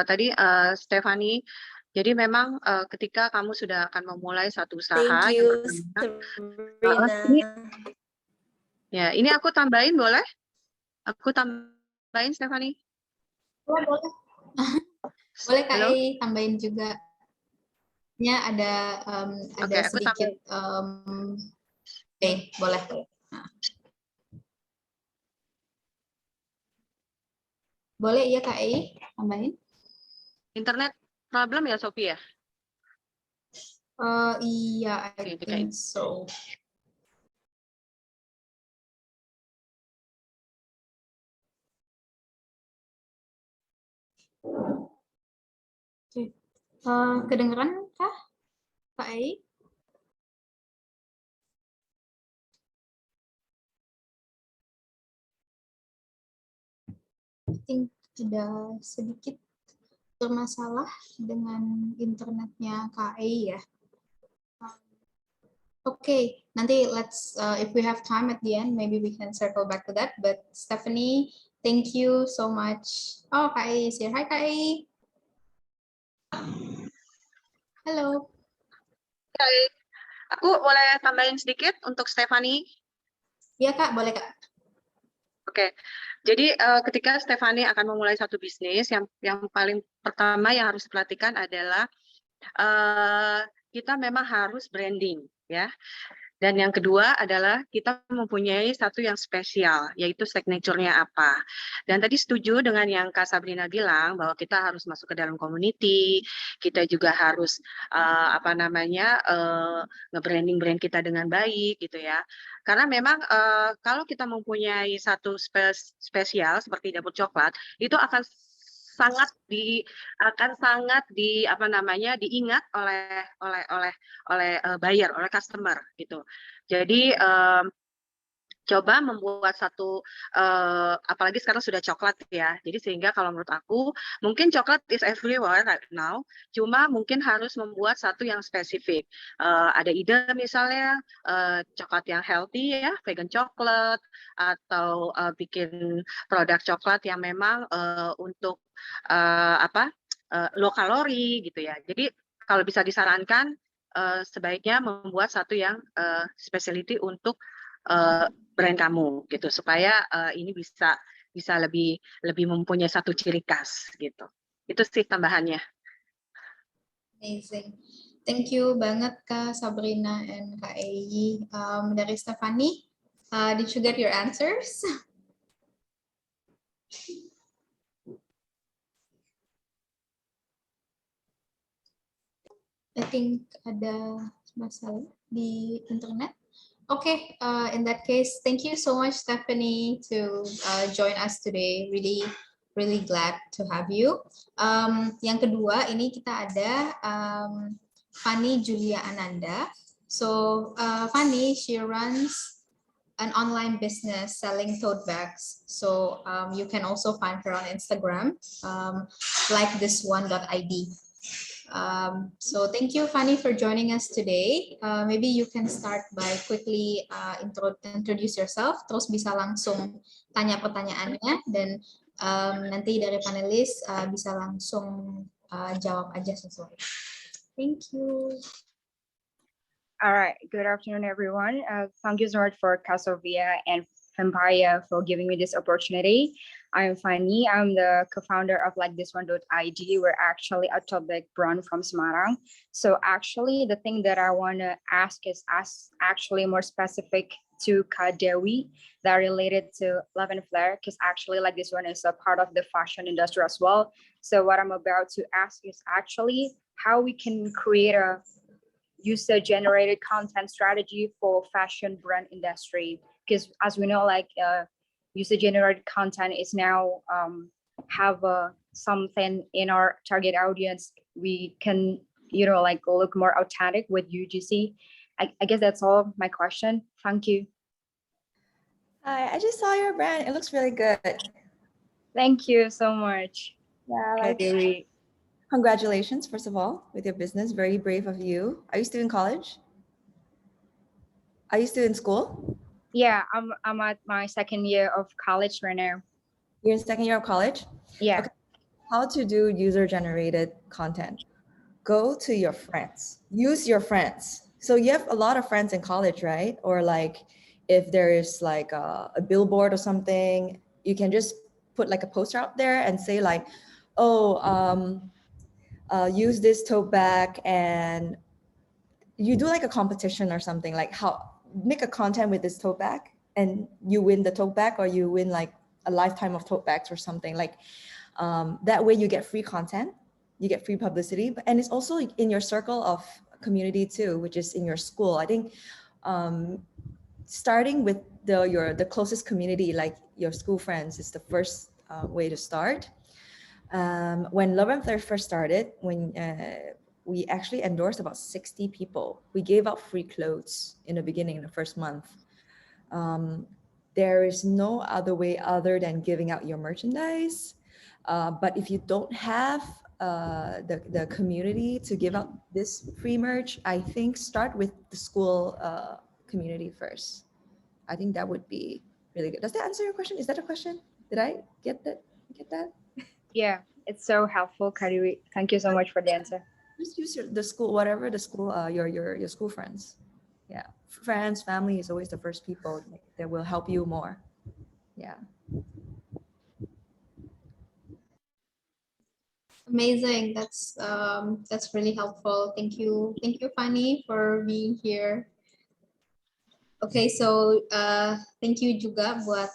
Tadi Stephanie Jadi memang ketika kamu sudah akan memulai satu usaha Thank yang you, pertama, Sabrina. ini aku tambahin boleh? Aku tambahin Stephanie. Boleh, boleh. Boleh Kak Halo? E, tambahin juga. Ya ada Oke, aku sedikit. Oke, boleh. Nah. Boleh ya Kak E, tambahin. Internet problem ya Sophie ya? Iya, I Oke, think so. Oke. Kedengeran kah Kak E? I think ada sedikit bermasalah dengan internetnya Kak E ya. Okay, nanti let's if we have time at the end, maybe we can circle back to that. But Stephanie, thank you so much. Oh, Kak E is here. Hi Kak E. Halo. Oke, aku boleh tambahin sedikit untuk Stephanie. Iya Kak, boleh Kak. Oke, jadi ketika Stephanie akan memulai satu bisnis, yang paling pertama yang harus diperhatikan adalah kita memang harus branding, ya. Dan yang kedua adalah kita mempunyai satu yang spesial, yaitu signature-nya apa. Dan tadi setuju dengan yang Kak Sabrina bilang bahwa kita harus masuk ke dalam community, kita juga harus nge-branding brand kita dengan baik gitu ya. Karena memang kalau kita mempunyai satu spesial seperti dapur coklat, itu akan sangat diingat oleh buyer, oleh customer gitu. Jadi coba membuat satu apalagi sekarang sudah coklat ya. Jadi sehingga kalau menurut aku mungkin coklat is everywhere right now, cuma mungkin harus membuat satu yang spesifik. Ada ide misalnya coklat yang healthy ya, vegan coklat, atau bikin produk coklat yang memang untuk low kalori gitu ya. Jadi kalau bisa disarankan sebaiknya membuat satu yang specialty untuk brand kamu gitu supaya ini bisa lebih mempunyai satu ciri khas gitu. Itu sih tambahannya. Amazing. Thank you banget Kak Sabrina and Kak Ei. Dari Stephanie, did you get your answers? I think ada masalah di internet. Okay, in that case, thank you so much, Stephanie, to join us today. Really glad to have you. Yang kedua, ini kita ada Fanny Julia Ananda. So, Fanny, she runs an online business selling tote bags. So, you can also find her on Instagram, likethisone.id. So thank you, Fanny, for joining us today. Maybe you can start by quickly introduce yourself, terus bisa langsung tanya pertanyaannya, dan nanti dari panelis bisa langsung jawab aja sesuai. Thank you. All right, good afternoon, everyone. Thank you so much for Kasovia and Fempire for giving me this opportunity. I'm Fanny. I'm the co-founder of likethisone.id. We're actually a tote bag brand from Semarang. So actually, the thing that I want to ask is actually more specific to Kak Dewi that related to Love and Flair, because actually likethisone is a part of the fashion industry as well. So what I'm about to ask is actually how we can create a user-generated content strategy for fashion brand industry, because as we know, like user-generated content is now have something in our target audience. We can look more authentic with UGC. I guess that's all my question. Thank you. Hi, I just saw your brand. It looks really good. Thank you so much. Yeah, congratulations, first of all, with your business. Very brave of you. Are you still in college? Are you still in school? Yeah, I'm at my second year of college right now. You're in second year of college? Yeah. Okay. How to do user-generated content? go to your friends, use your friends. So you have a lot of friends in college, right? Or like if there is like a billboard or something, you can just put like a poster out there and say like, oh, use this tote bag, and you do like a competition or something, like how make a content with this tote bag and you win the tote bag, or you win like a lifetime of tote bags or something like that way you get free content, you get free publicity, and it's also in your circle of community too, which is in your school. I think starting with the closest community, like your school friends, is the first way to start. When Love and Flair first started, when we actually endorsed about 60 people, we gave out free clothes in the beginning, in the first month. There is no other way other than giving out your merchandise. But if you don't have the community to give out this free merch, I think start with the school community first. I think that would be really good. Does that answer your question? Is that a question? Did I get that? Get that? Yeah, it's so helpful, Kariwi. Thank you so much for the answer. Just use the school, whatever the school, your school friends. Yeah, friends, family is always the first people that will help you more. Yeah. Amazing. That's really helpful. Thank you, Fanny, for being here. Okay, so thank you juga buat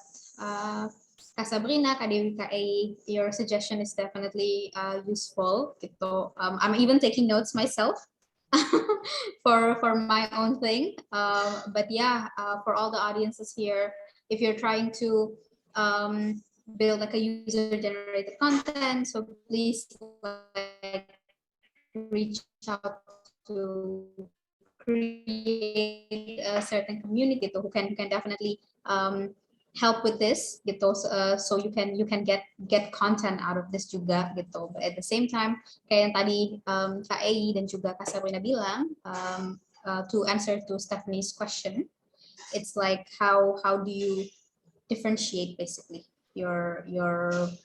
Kak Sabrina, Kak Dewi, Kak Ei. Your suggestion is definitely useful. Gitu. I'm even taking notes myself for my own thing. But yeah, for all the audiences here, if you're trying to build like a user-generated content, so please like reach out to create a certain community who can definitely help with this gitu, so you can get content out of this juga gitu. But at the same time, kayak yang tadi Kak Ei dan juga Kak Sabrina bilang, to answer to Stephanie's question, it's like how do you differentiate basically your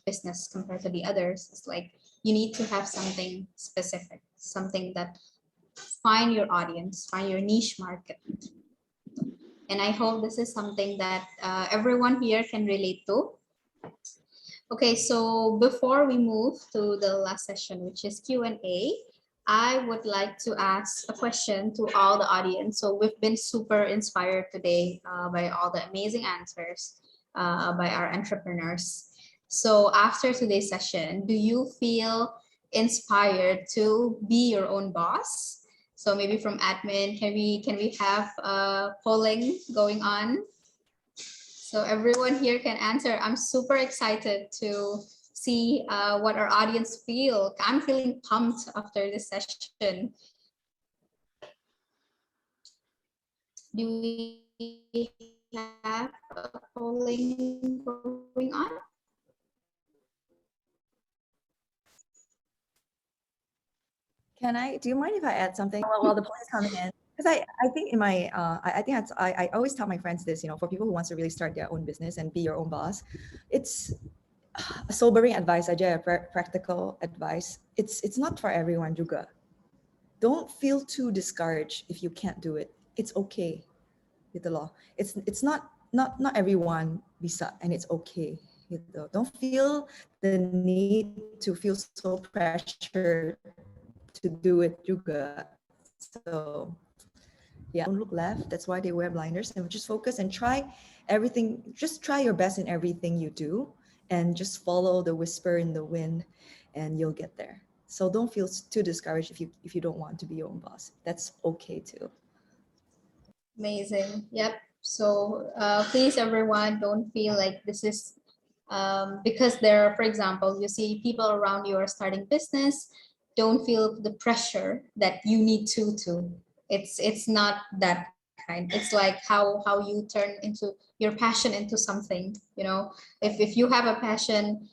business compared to the others? It's like you need to have something specific, something that find your audience, find your niche market. And I hope this is something that everyone here can relate to. Okay, so before we move to the last session, which is Q&A, I would like to ask a question to all the audience. So we've been super inspired today by all the amazing answers by our entrepreneurs. So after today's session, do you feel inspired to be your own boss? So maybe from admin, can we have polling going on? So everyone here can answer. I'm super excited to see what our audience feel. I'm feeling pumped after this session. Do we have a polling going on? Do you mind if I add something while the poll is coming in? Because I think in my, I always tell my friends this, for people who wants to really start their own business and be your own boss, it's a sobering advice aja, practical advice. It's not for everyone juga. Don't feel too discouraged if you can't do it. It's okay with the law. It's not everyone bisa, and it's okay. Don't feel the need to feel so pressured to do it juga. So yeah, don't look left. That's why they wear blinders, and just focus and try everything. Just try your best in everything you do, and just follow the whisper in the wind, and you'll get there. So don't feel too discouraged if you don't want to be your own boss. That's okay too. Amazing. Yep. So please, everyone, don't feel like this is because there, for example, you see people around you are starting business. Don't feel the pressure that you need to. It's not that kind. It's like how you turn into your passion into something. If you have a passion,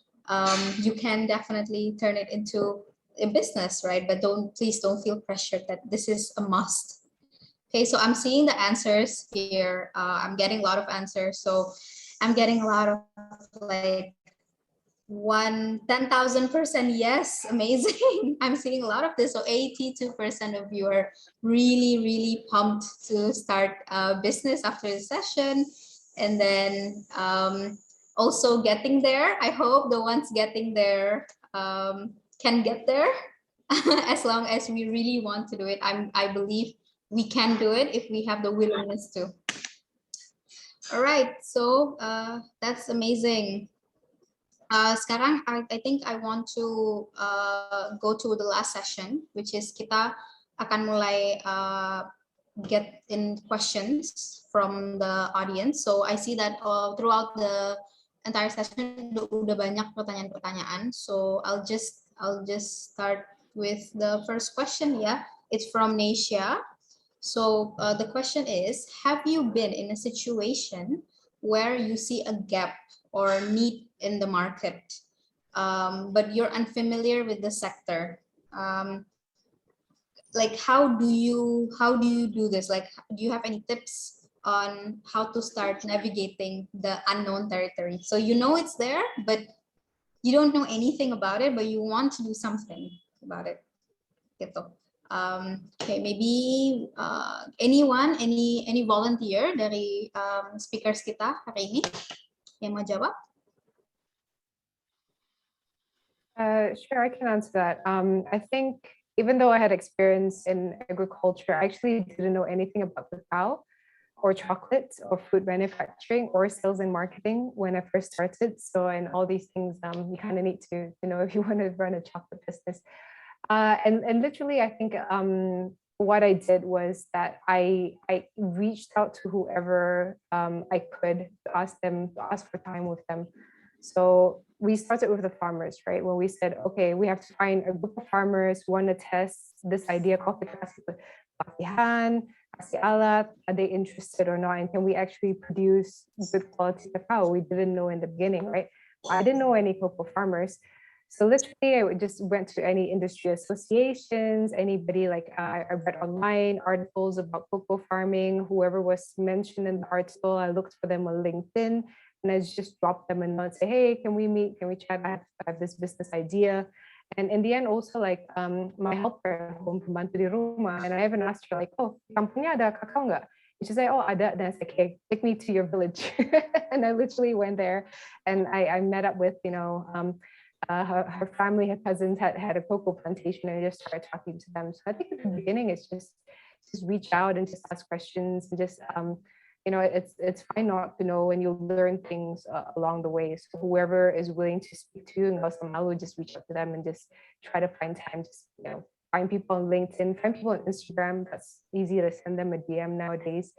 you can definitely turn it into a business, right? But please don't feel pressured that this is a must. Okay, so I'm seeing the answers here. I'm getting a lot of answers. So I'm getting a lot of like 10,000% yes, amazing. I'm seeing a lot of this. So 82% of you are really, really pumped to start a business after the session. And then also getting there. I hope the ones getting there can get there as long as we really want to do it. I believe we can do it if we have the willingness to. All right, so that's amazing. Sekarang I think I want to go to the last session, which is kita akan mulai get in questions from the audience. So I see that throughout the entire session udah banyak pertanyaan-pertanyaan. So I'll just start with the first question. Yeah, it's from Nasia. So the question is, have you been in a situation where you see a gap or need in the market, but you're unfamiliar with the sector? Like, how do you do this? Like, do you have any tips on how to start navigating the unknown territory? So you know it's there, but you don't know anything about it, but you want to do something about it. Gitu. Okay, maybe anyone, any volunteer dari speakers kita hari ini yang mau jawab? Sure, I can answer that. I think even though I had experience in agriculture, I actually didn't know anything about cacao or chocolate or food manufacturing or sales and marketing when I first started. So in all these things, you kind of need to know if you want to run a chocolate business. And literally, I think what I did was that I reached out to whoever I could to ask for time with them. So we started with the farmers, right? When we said, okay, we have to find a group of farmers who want to test this idea, pelatihan, kasih alat, are they interested or not? And can we actually produce good quality cacao? We didn't know in the beginning, right? I didn't know any cocoa farmers. So literally, I just went to any industry associations, anybody like I read online articles about cocoa farming, whoever was mentioned in the article, I looked for them on LinkedIn and I just dropped them a note and say, hey, can we meet? Can we chat? I have this business idea. And in the end, also like my helper, home pembantu di rumah, and I even asked her like, oh, kampungnya ada kakao nggak? And she said, oh, ada. Then I said, okay, take me to your village. And I literally went there and I met up with, her family, her cousins had a cocoa plantation, and I just started talking to them. So I think at the beginning, it's just reach out and just ask questions and just, it's fine not to know, and you'll learn things along the way. So whoever is willing to speak to you, I would just reach out to them and just try to find time. Just find people on LinkedIn, find people on Instagram. That's easy to send them a DM nowadays.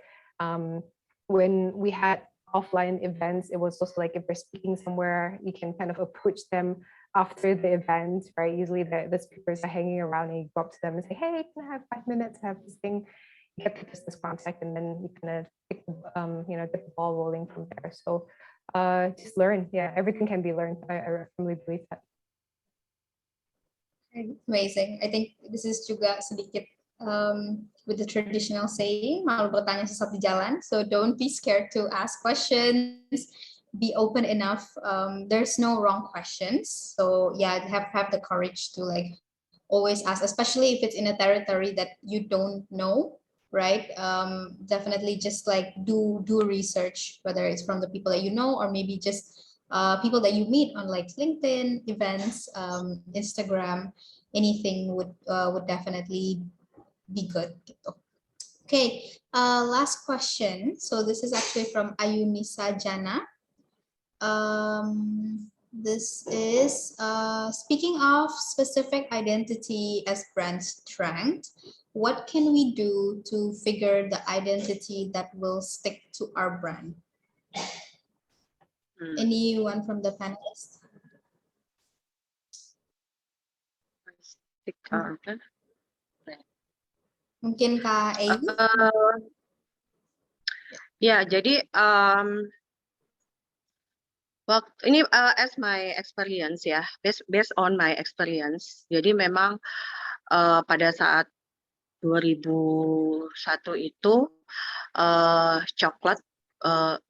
When we had offline events, it was also like if they're speaking somewhere, you can kind of approach them after the event, right? Usually the speakers are hanging around and you go up to them and say, hey, can I have 5 minutes? I have this thing. You get the business contact and then you kind of get the ball rolling from there. So just learn. Yeah, everything can be learned. I firmly believe that. Amazing. I think this is juga sedikit with the traditional saying, malu bertanya sesat di jalan. So don't be scared to ask questions. Be open enough. There's no wrong questions. So yeah, have the courage to like always ask, especially if it's in a territory that you don't know, right? Definitely just like do research, whether it's from the people that you know or maybe just people that you meet on like LinkedIn events, Instagram. Anything would definitely be good. Okay, last question. So this is actually from Ayunisa Jana. This is speaking of specific identity as brand strength, what can we do to figure the identity that will stick to our brand? Anyone from the panelists? Mungkin Kak Amy? Ya, jadi ini as my experience ya, based on my experience. Jadi memang pada saat 2001 itu coklat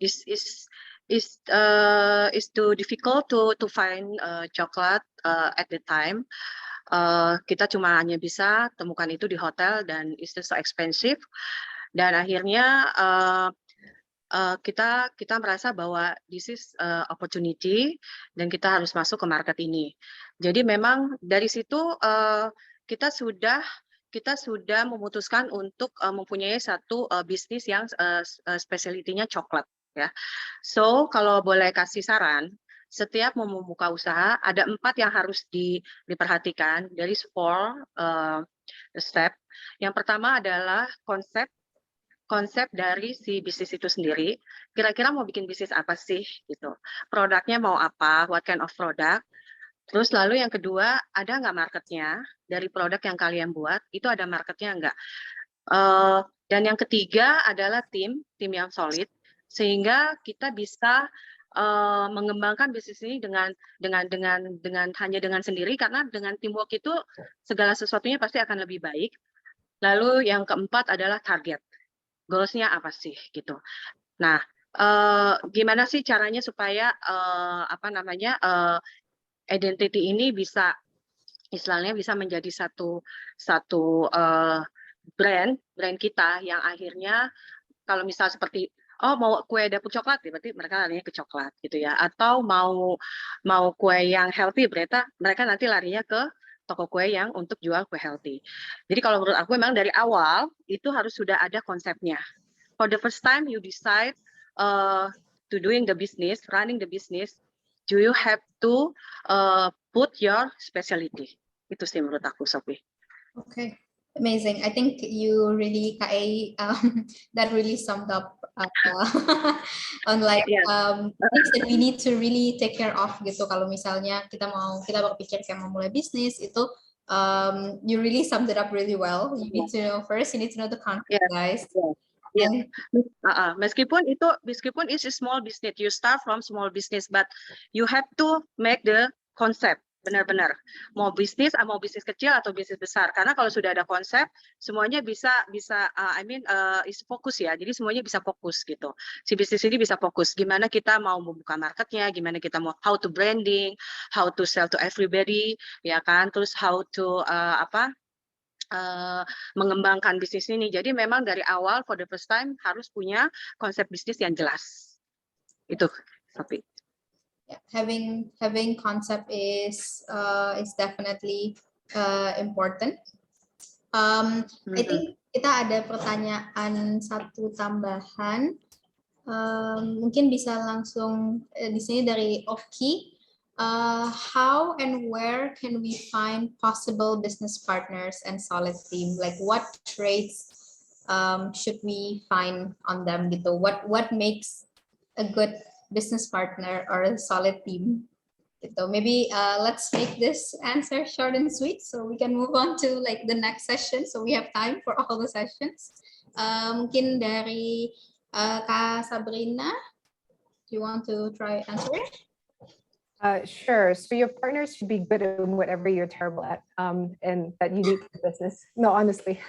is is too difficult to find coklat at the time. Kita cuma hanya bisa temukan itu di hotel dan it's so expensive. Dan akhirnya kita merasa bahwa this is opportunity dan kita harus masuk ke market ini. Jadi memang dari situ kita sudah memutuskan untuk mempunyai satu bisnis yang specialty-nya coklat, ya. So kalau boleh kasih saran, setiap mau membuka usaha ada 4 yang harus diperhatikan dari 4 step. Yang pertama adalah konsep dari si bisnis itu sendiri. Kira-kira mau bikin bisnis apa sih gitu. Produknya mau apa, what kind of product. Terus lalu yang kedua, ada nggak marketnya dari produk yang kalian buat, itu ada marketnya nggak. Dan yang ketiga adalah tim yang solid, sehingga kita bisa mengembangkan bisnis ini hanya dengan sendiri, karena dengan teamwork itu segala sesuatunya pasti akan lebih baik. Lalu yang keempat adalah target. Goals-nya apa sih gitu. Nah, gimana sih caranya supaya identity ini bisa istilahnya bisa menjadi satu brand kita yang akhirnya kalau misal seperti mau kue dapur coklat, berarti mereka larinya ke coklat gitu ya, atau mau kue yang healthy, berarti mereka nanti larinya ke toko kue yang untuk jual kue healthy. Jadi kalau menurut aku memang dari awal itu harus sudah ada konsepnya. For the first time you decide to doing the business, running the business, do you have to put your specialty? Itu sih menurut aku, Sophie. Okay, amazing. I think you really that really summed up on like things that we need to really take care of gitu. Kalau misalnya kita berpikir kayak mau mulai bisnis itu, you really summed it up really well. You need to know first, you need to know the concept, guys. Yeah. Meskipun it's a small business, you start from small business, but you have to make the concept benar-benar. Mau bisnis kecil atau bisnis besar. Karena kalau sudah ada konsep, semuanya bisa is fokus ya. Jadi semuanya bisa fokus gitu. Si bisnis ini bisa fokus. Gimana kita mau membuka marketnya, gimana kita mau how to branding, how to sell to everybody, ya kan. Terus how to mengembangkan bisnis ini. Jadi memang dari awal for the first time harus punya konsep bisnis yang jelas. Itu, Sophie. Yeah, having concept is definitely important. I think kita ada pertanyaan satu tambahan. Mungkin bisa langsung di sini dari Oki. How and where can we find possible business partners and solid team? Like what traits should we find on them gitu? What makes a good business partner or a solid team gitu? Maybe let's make this answer short and sweet so we can move on to like the next session, so we have time for all the sessions. Mungkin dari Kak Sabrina, do you want to try answer it? Sure. So your partners should be good at whatever you're terrible at, and that you need for business. No, honestly,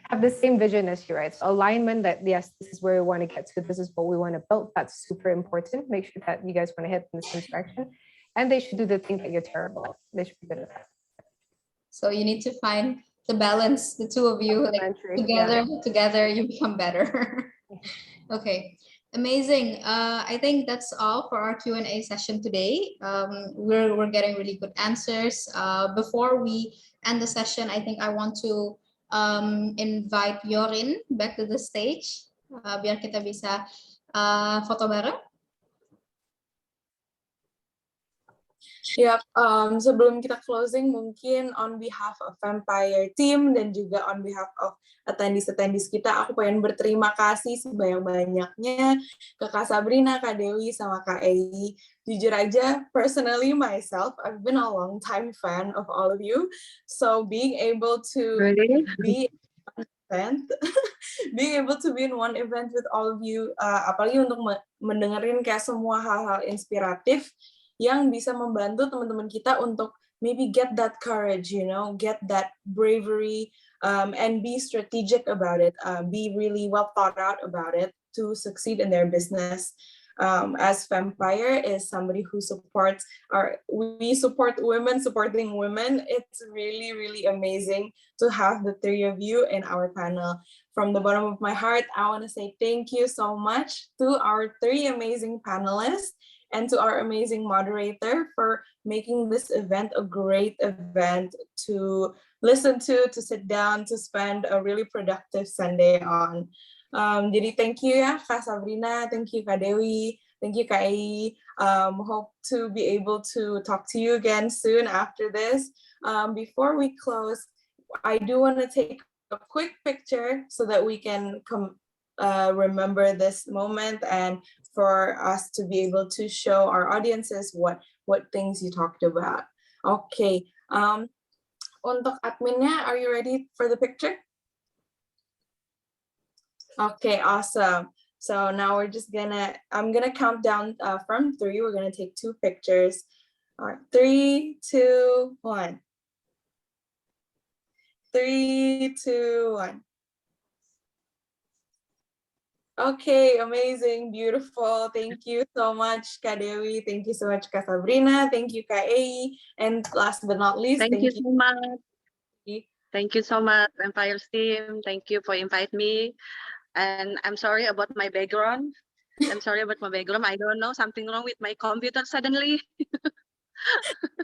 have the same vision as you, right? So alignment that, yes, this is where we want to get to. This is what we want to build. That's super important. Make sure that you guys want to head in the same direction, and they should do the thing that you're terrible at. They should be good at that. So you need to find the balance, the two of you, like together you become better. Okay. Amazing. I think that's all for our Q&A session today. We're getting really good answers. Before we end the session, I think I want to invite Yorin back to the stage. Biar kita bisa foto bareng. Yap, sebelum kita closing, mungkin on behalf of Fempire team dan juga on behalf of attendees kita, aku pengen berterima kasih sebanyak-banyaknya ke Kak Sabrina, Kak Dewi, sama Kak Ei. Jujur aja, personally myself, I've been a long time fan of all of you. So being able to be being able to be in one event with all of you, apalagi untuk mendengarin kayak semua hal-hal inspiratif yang bisa membantu teman-teman kita untuk maybe get that courage, you know, get that bravery, and be strategic about it, be really well thought out about it to succeed in their business. as Fempire is somebody who supports we support women supporting women. It's really, really amazing to have the three of you in our panel. From the bottom of my heart, I want to say thank you so much to our three amazing panelists and to our amazing moderator for making this event a great event to listen to sit down, to spend a really productive Sunday on. Jadi thank you ya Kak Sabrina, thank you Kak Dewi, thank you Kak Ei. Hope to be able to talk to you again soon after this. Before we close, I do want to take a quick picture so that we can remember this moment and for us to be able to show our audiences what things you talked about. Okay, untuk adminnya, are you ready for the picture? Okay, awesome. So now we're just I'm gonna count down from 3. We're gonna take 2 pictures. All right, 3, 2, 1. 3, 2, 1. Okay, amazing, beautiful. Thank you so much, Kak Dewi. Thank you so much, Kak Sabrina. Thank you, Kak Ei. And last but not least, Thank you so much. you. Thank you so much, Fempire's team. Thank you for inviting me. And I'm sorry about my background. I don't know, something wrong with my computer suddenly.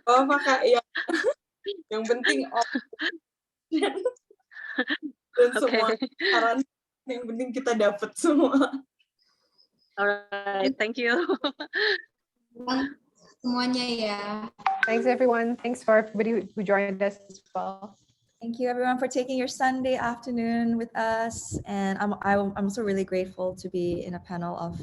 Oh, Kak, yang penting dan semua saran yang penting kita dapat semua. Alright, thank you. Semuanya ya. Thanks everyone. Thanks for everybody who joined us as well. Thank you everyone for taking your Sunday afternoon with us, and I'm also really grateful to be in a panel of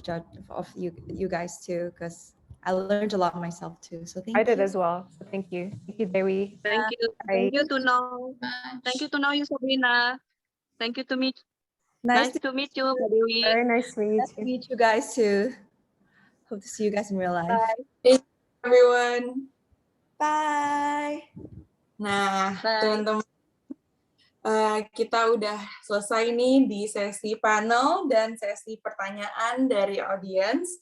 you guys too, because I learned a lot myself too. So thank you. I did as well. So thank you. Thank you, Dewi. Thank you. Thank you to know. Thank you to know you, Sabrina. Thank you to meet. Nice to meet you, Dewi. Very nice to meet Nice to meet you guys too. Hope to see you guys in real life. Bye. Thank you, everyone. Bye. Nah, teman-teman, kita udah selesai nih di sesi panel dan sesi pertanyaan dari audiens.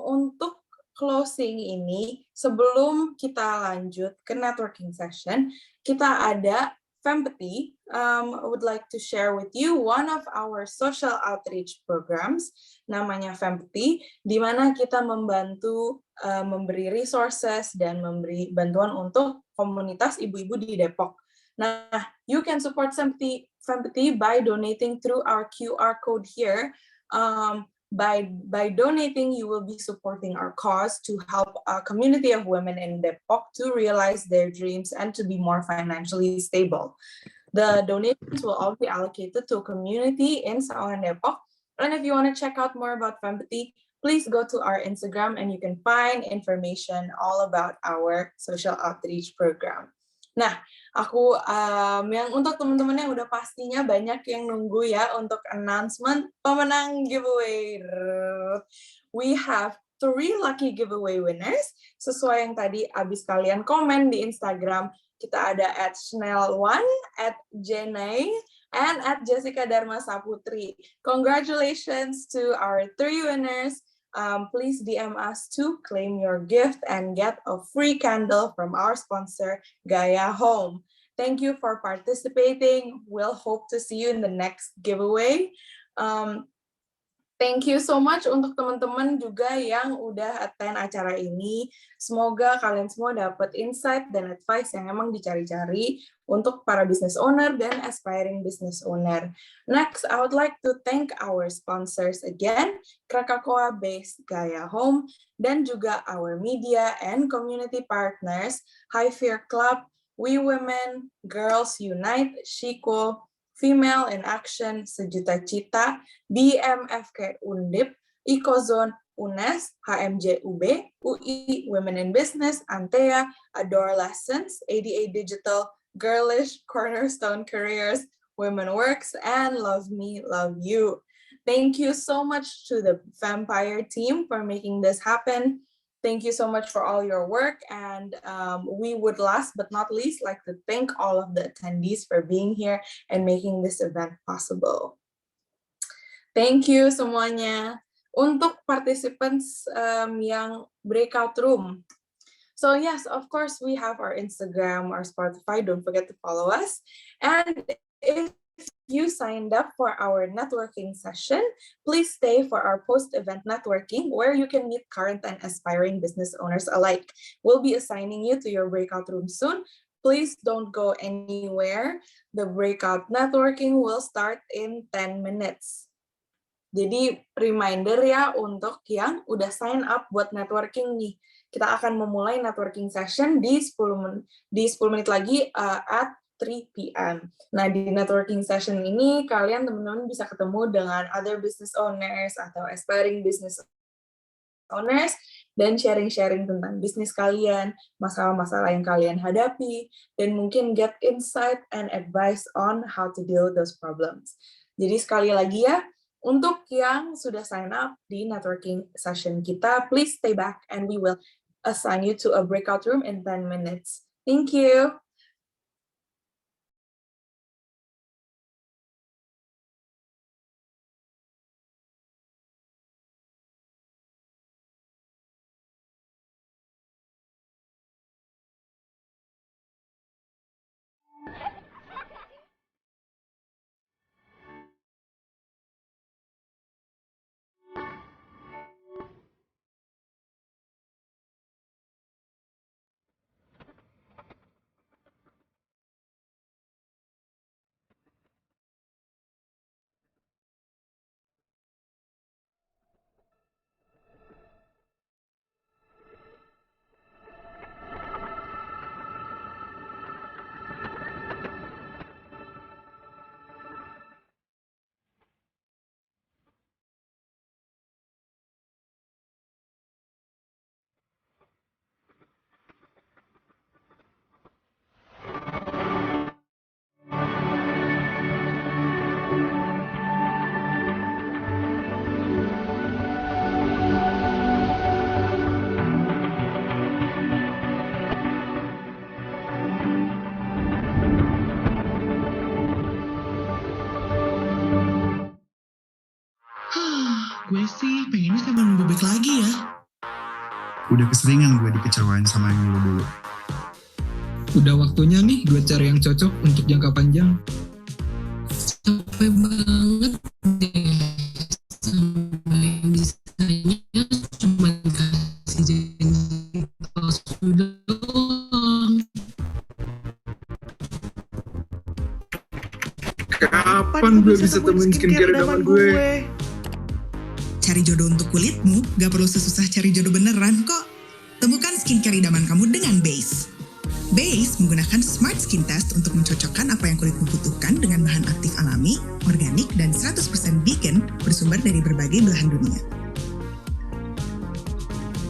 Untuk closing ini, sebelum kita lanjut ke networking session, kita ada Fempity. I would like to share with you one of our social outreach programs, namanya Fempity, di mana kita membantu memberi resources dan memberi bantuan untuk komunitas ibu-ibu di Depok. Nah, you can support Fempity by donating through our QR code here. By donating, you will be supporting our cause to help a community of women in Depok to realize their dreams and to be more financially stable. The donations will all be allocated to a community in Sawan Depok. And if you want to check out more about Fempity, please go to our Instagram and you can find information all about our social outreach program. Nah, aku yang untuk teman-teman yang udah pastinya banyak yang nunggu ya untuk announcement pemenang giveaway. We have 3 lucky giveaway winners sesuai yang tadi abis kalian komen di Instagram. Kita ada @Schnell1, @Jenay, and @Jessica Dharma Saputri. Congratulations to our 3 winners. Please DM us to claim your gift and get a free candle from our sponsor, Gaia Home. Thank you for participating. We'll hope to see you in the next giveaway. Thank you so much untuk teman-teman juga yang udah attend acara ini. Semoga kalian semua dapat insight dan advice yang emang dicari-cari untuk para business owner dan aspiring business owner. Next, I would like to thank our sponsors again, Krakakoa-based Gaia Home, dan juga our media and community partners, High Fear Club, We Women, Girls Unite, Shiko, Female in Action, Sejuta Cita, BMFK Undip, Ecozone, UNES, HMJ UB, UI Women in Business, Antea, Adore Lessons, ADA Digital, Girlish, Cornerstone Careers, Women Works, and Love Me, Love You. Thank you so much to the Fempire team for making this happen. Thank you so much for all your work, and we would last but not least like to thank all of the attendees for being here and making this event possible. Thank you semuanya. Untuk participants yang breakout room. So yes, of course, we have our Instagram, our Spotify. Don't forget to follow us. And if you signed up for our networking session, please stay for our post-event networking where you can meet current and aspiring business owners alike. We'll be assigning you to your breakout room soon. Please don't go anywhere. The breakout networking will start in 10 minutes. Jadi reminder ya untuk yang udah sign up buat networking nih. Kita akan memulai networking session di 10 menit lagi at 3 p.m. Nah, di networking session ini kalian teman-teman bisa ketemu dengan other business owners atau aspiring business owners dan sharing-sharing tentang bisnis kalian, masalah-masalah yang kalian hadapi, dan mungkin get insight and advice on how to deal with those problems. Jadi sekali lagi ya, untuk yang sudah sign up di networking session kita, please stay back and we will assign you to a breakout room in 10 minutes. Thank you. Gue sih pengennya sama yang bebek lagi ya. Udah keseringan gue dikecewain sama yang dulu-dulu. Udah waktunya nih gue cari yang cocok untuk jangka panjang. Capek banget deh sama yang bisanya cuma kasih janji palsu doang. Kapan gue bisa temuin skincare idaman gue? Cari jodoh untuk kulitmu, gak perlu sesusah cari jodoh beneran kok. Temukan skincare idaman kamu dengan B.Y.O.B. B.Y.O.B menggunakan Smart Skin Test untuk mencocokkan apa yang kulitmu butuhkan dengan bahan aktif alami, organik, dan 100% vegan bersumber dari berbagai belahan dunia.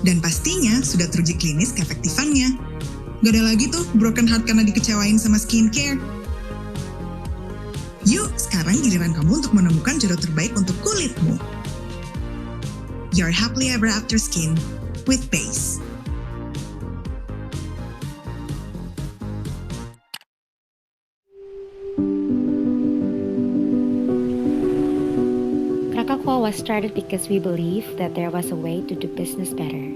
Dan pastinya sudah teruji klinis keefektifannya. Gak ada lagi tuh broken heart karena dikecewain sama skincare. Yuk, sekarang giliran kamu untuk menemukan jodoh terbaik untuk kulitmu. Your happily ever after skin with B.Y.O.B. Krakakoa was started because we believed that there was a way to do business better.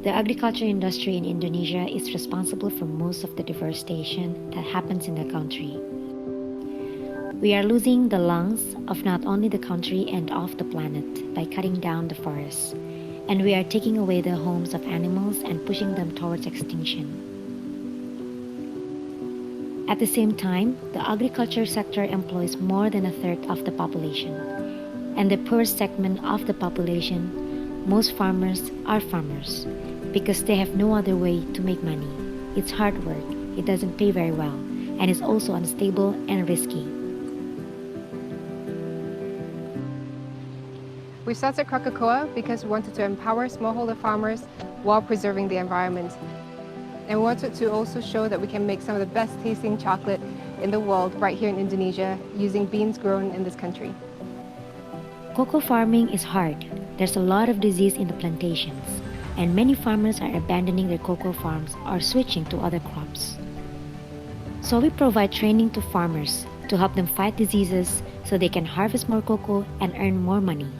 The agriculture industry in Indonesia is responsible for most of the deforestation that happens in the country. We are losing the lungs of not only the country and of the planet by cutting down the forests, and we are taking away the homes of animals and pushing them towards extinction. At the same time, the agriculture sector employs more than a third of the population, and the poorest segment of the population, most farmers are farmers, because they have no other way to make money. It's hard work, it doesn't pay very well, and is also unstable and risky. We started Krakakoa because we wanted to empower smallholder farmers while preserving the environment. And we wanted to also show that we can make some of the best tasting chocolate in the world right here in Indonesia using beans grown in this country. Cocoa farming is hard. There's a lot of disease in the plantations, and many farmers are abandoning their cocoa farms or switching to other crops. So we provide training to farmers to help them fight diseases so they can harvest more cocoa and earn more money.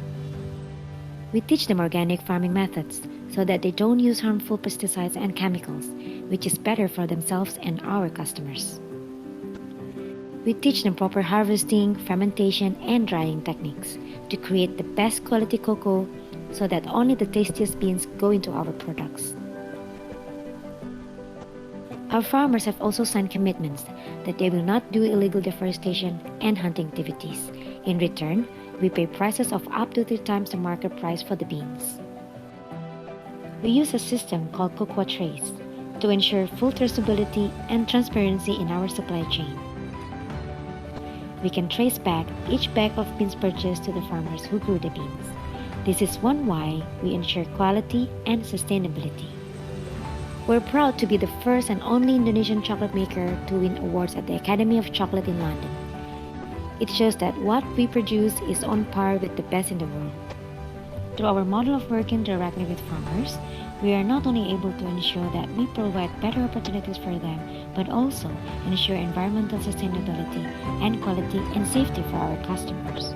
We teach them organic farming methods so that they don't use harmful pesticides and chemicals, which is better for themselves and our customers. We teach them proper harvesting, fermentation, and drying techniques to create the best quality cocoa so that only the tastiest beans go into our products. Our farmers have also signed commitments that they will not do illegal deforestation and hunting activities. In return, we pay prices of up to 3 times the market price for the beans. We use a system called Cocoa Trace to ensure full traceability and transparency in our supply chain. We can trace back each bag of beans purchased to the farmers who grew the beans. This is one why we ensure quality and sustainability. We're proud to be the first and only Indonesian chocolate maker to win awards at the Academy of Chocolate in London. It shows that what we produce is on par with the best in the world. Through our model of working directly with farmers, we are not only able to ensure that we provide better opportunities for them, but also ensure environmental sustainability and quality and safety for our customers.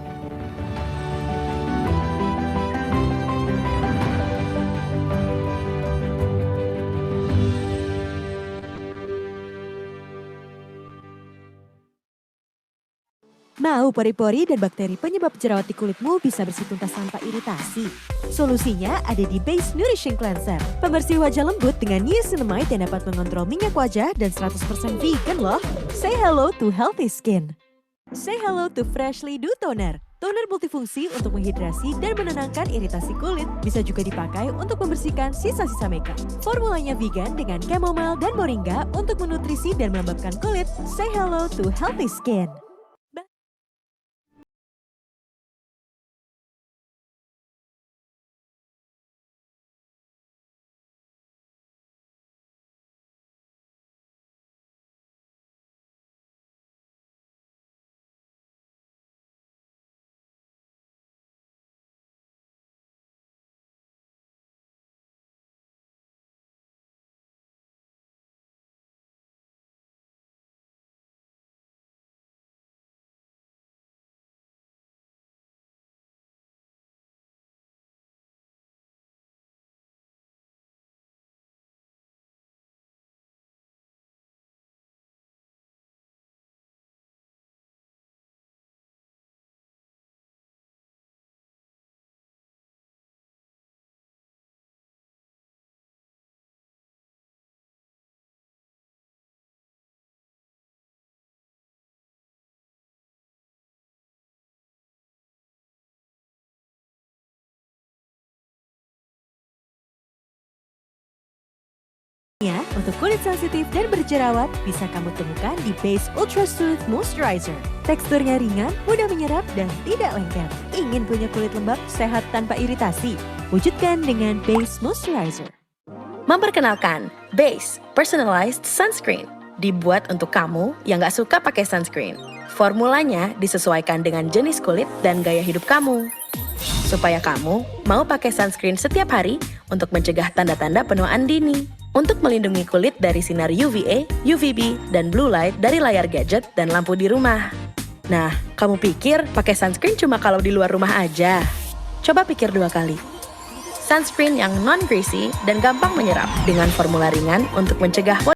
Mau pori-pori dan bakteri penyebab jerawat di kulitmu bisa bersih tuntas tanpa iritasi? Solusinya ada di B.Y.O.B Nourishing Cleanser. Pembersih wajah lembut dengan niacinamide yang dapat mengontrol minyak wajah dan 100% vegan loh. Say hello to healthy skin. Say hello to Freshly Dew Toner. Toner multifungsi untuk menghidrasi dan menenangkan iritasi kulit. Bisa juga dipakai untuk membersihkan sisa-sisa makeup. Formulanya vegan dengan chamomile dan moringa untuk menutrisi dan melembabkan kulit. Say hello to healthy skin. Untuk kulit sensitif dan berjerawat, bisa kamu temukan di Base Ultra Smooth Moisturizer. Teksturnya ringan, mudah menyerap, dan tidak lengket. Ingin punya kulit lembab, sehat tanpa iritasi? Wujudkan dengan Base Moisturizer. Memperkenalkan, Base Personalized Sunscreen. Dibuat untuk kamu yang gak suka pakai sunscreen. Formulanya disesuaikan dengan jenis kulit dan gaya hidup kamu. Supaya kamu mau pakai sunscreen setiap hari untuk mencegah tanda-tanda penuaan dini. Untuk melindungi kulit dari sinar UVA, UVB, dan blue light dari layar gadget dan lampu di rumah. Nah, kamu pikir pakai sunscreen cuma kalau di luar rumah aja? Coba pikir 2 kali. Sunscreen yang non-greasy dan gampang menyerap dengan formula ringan untuk mencegah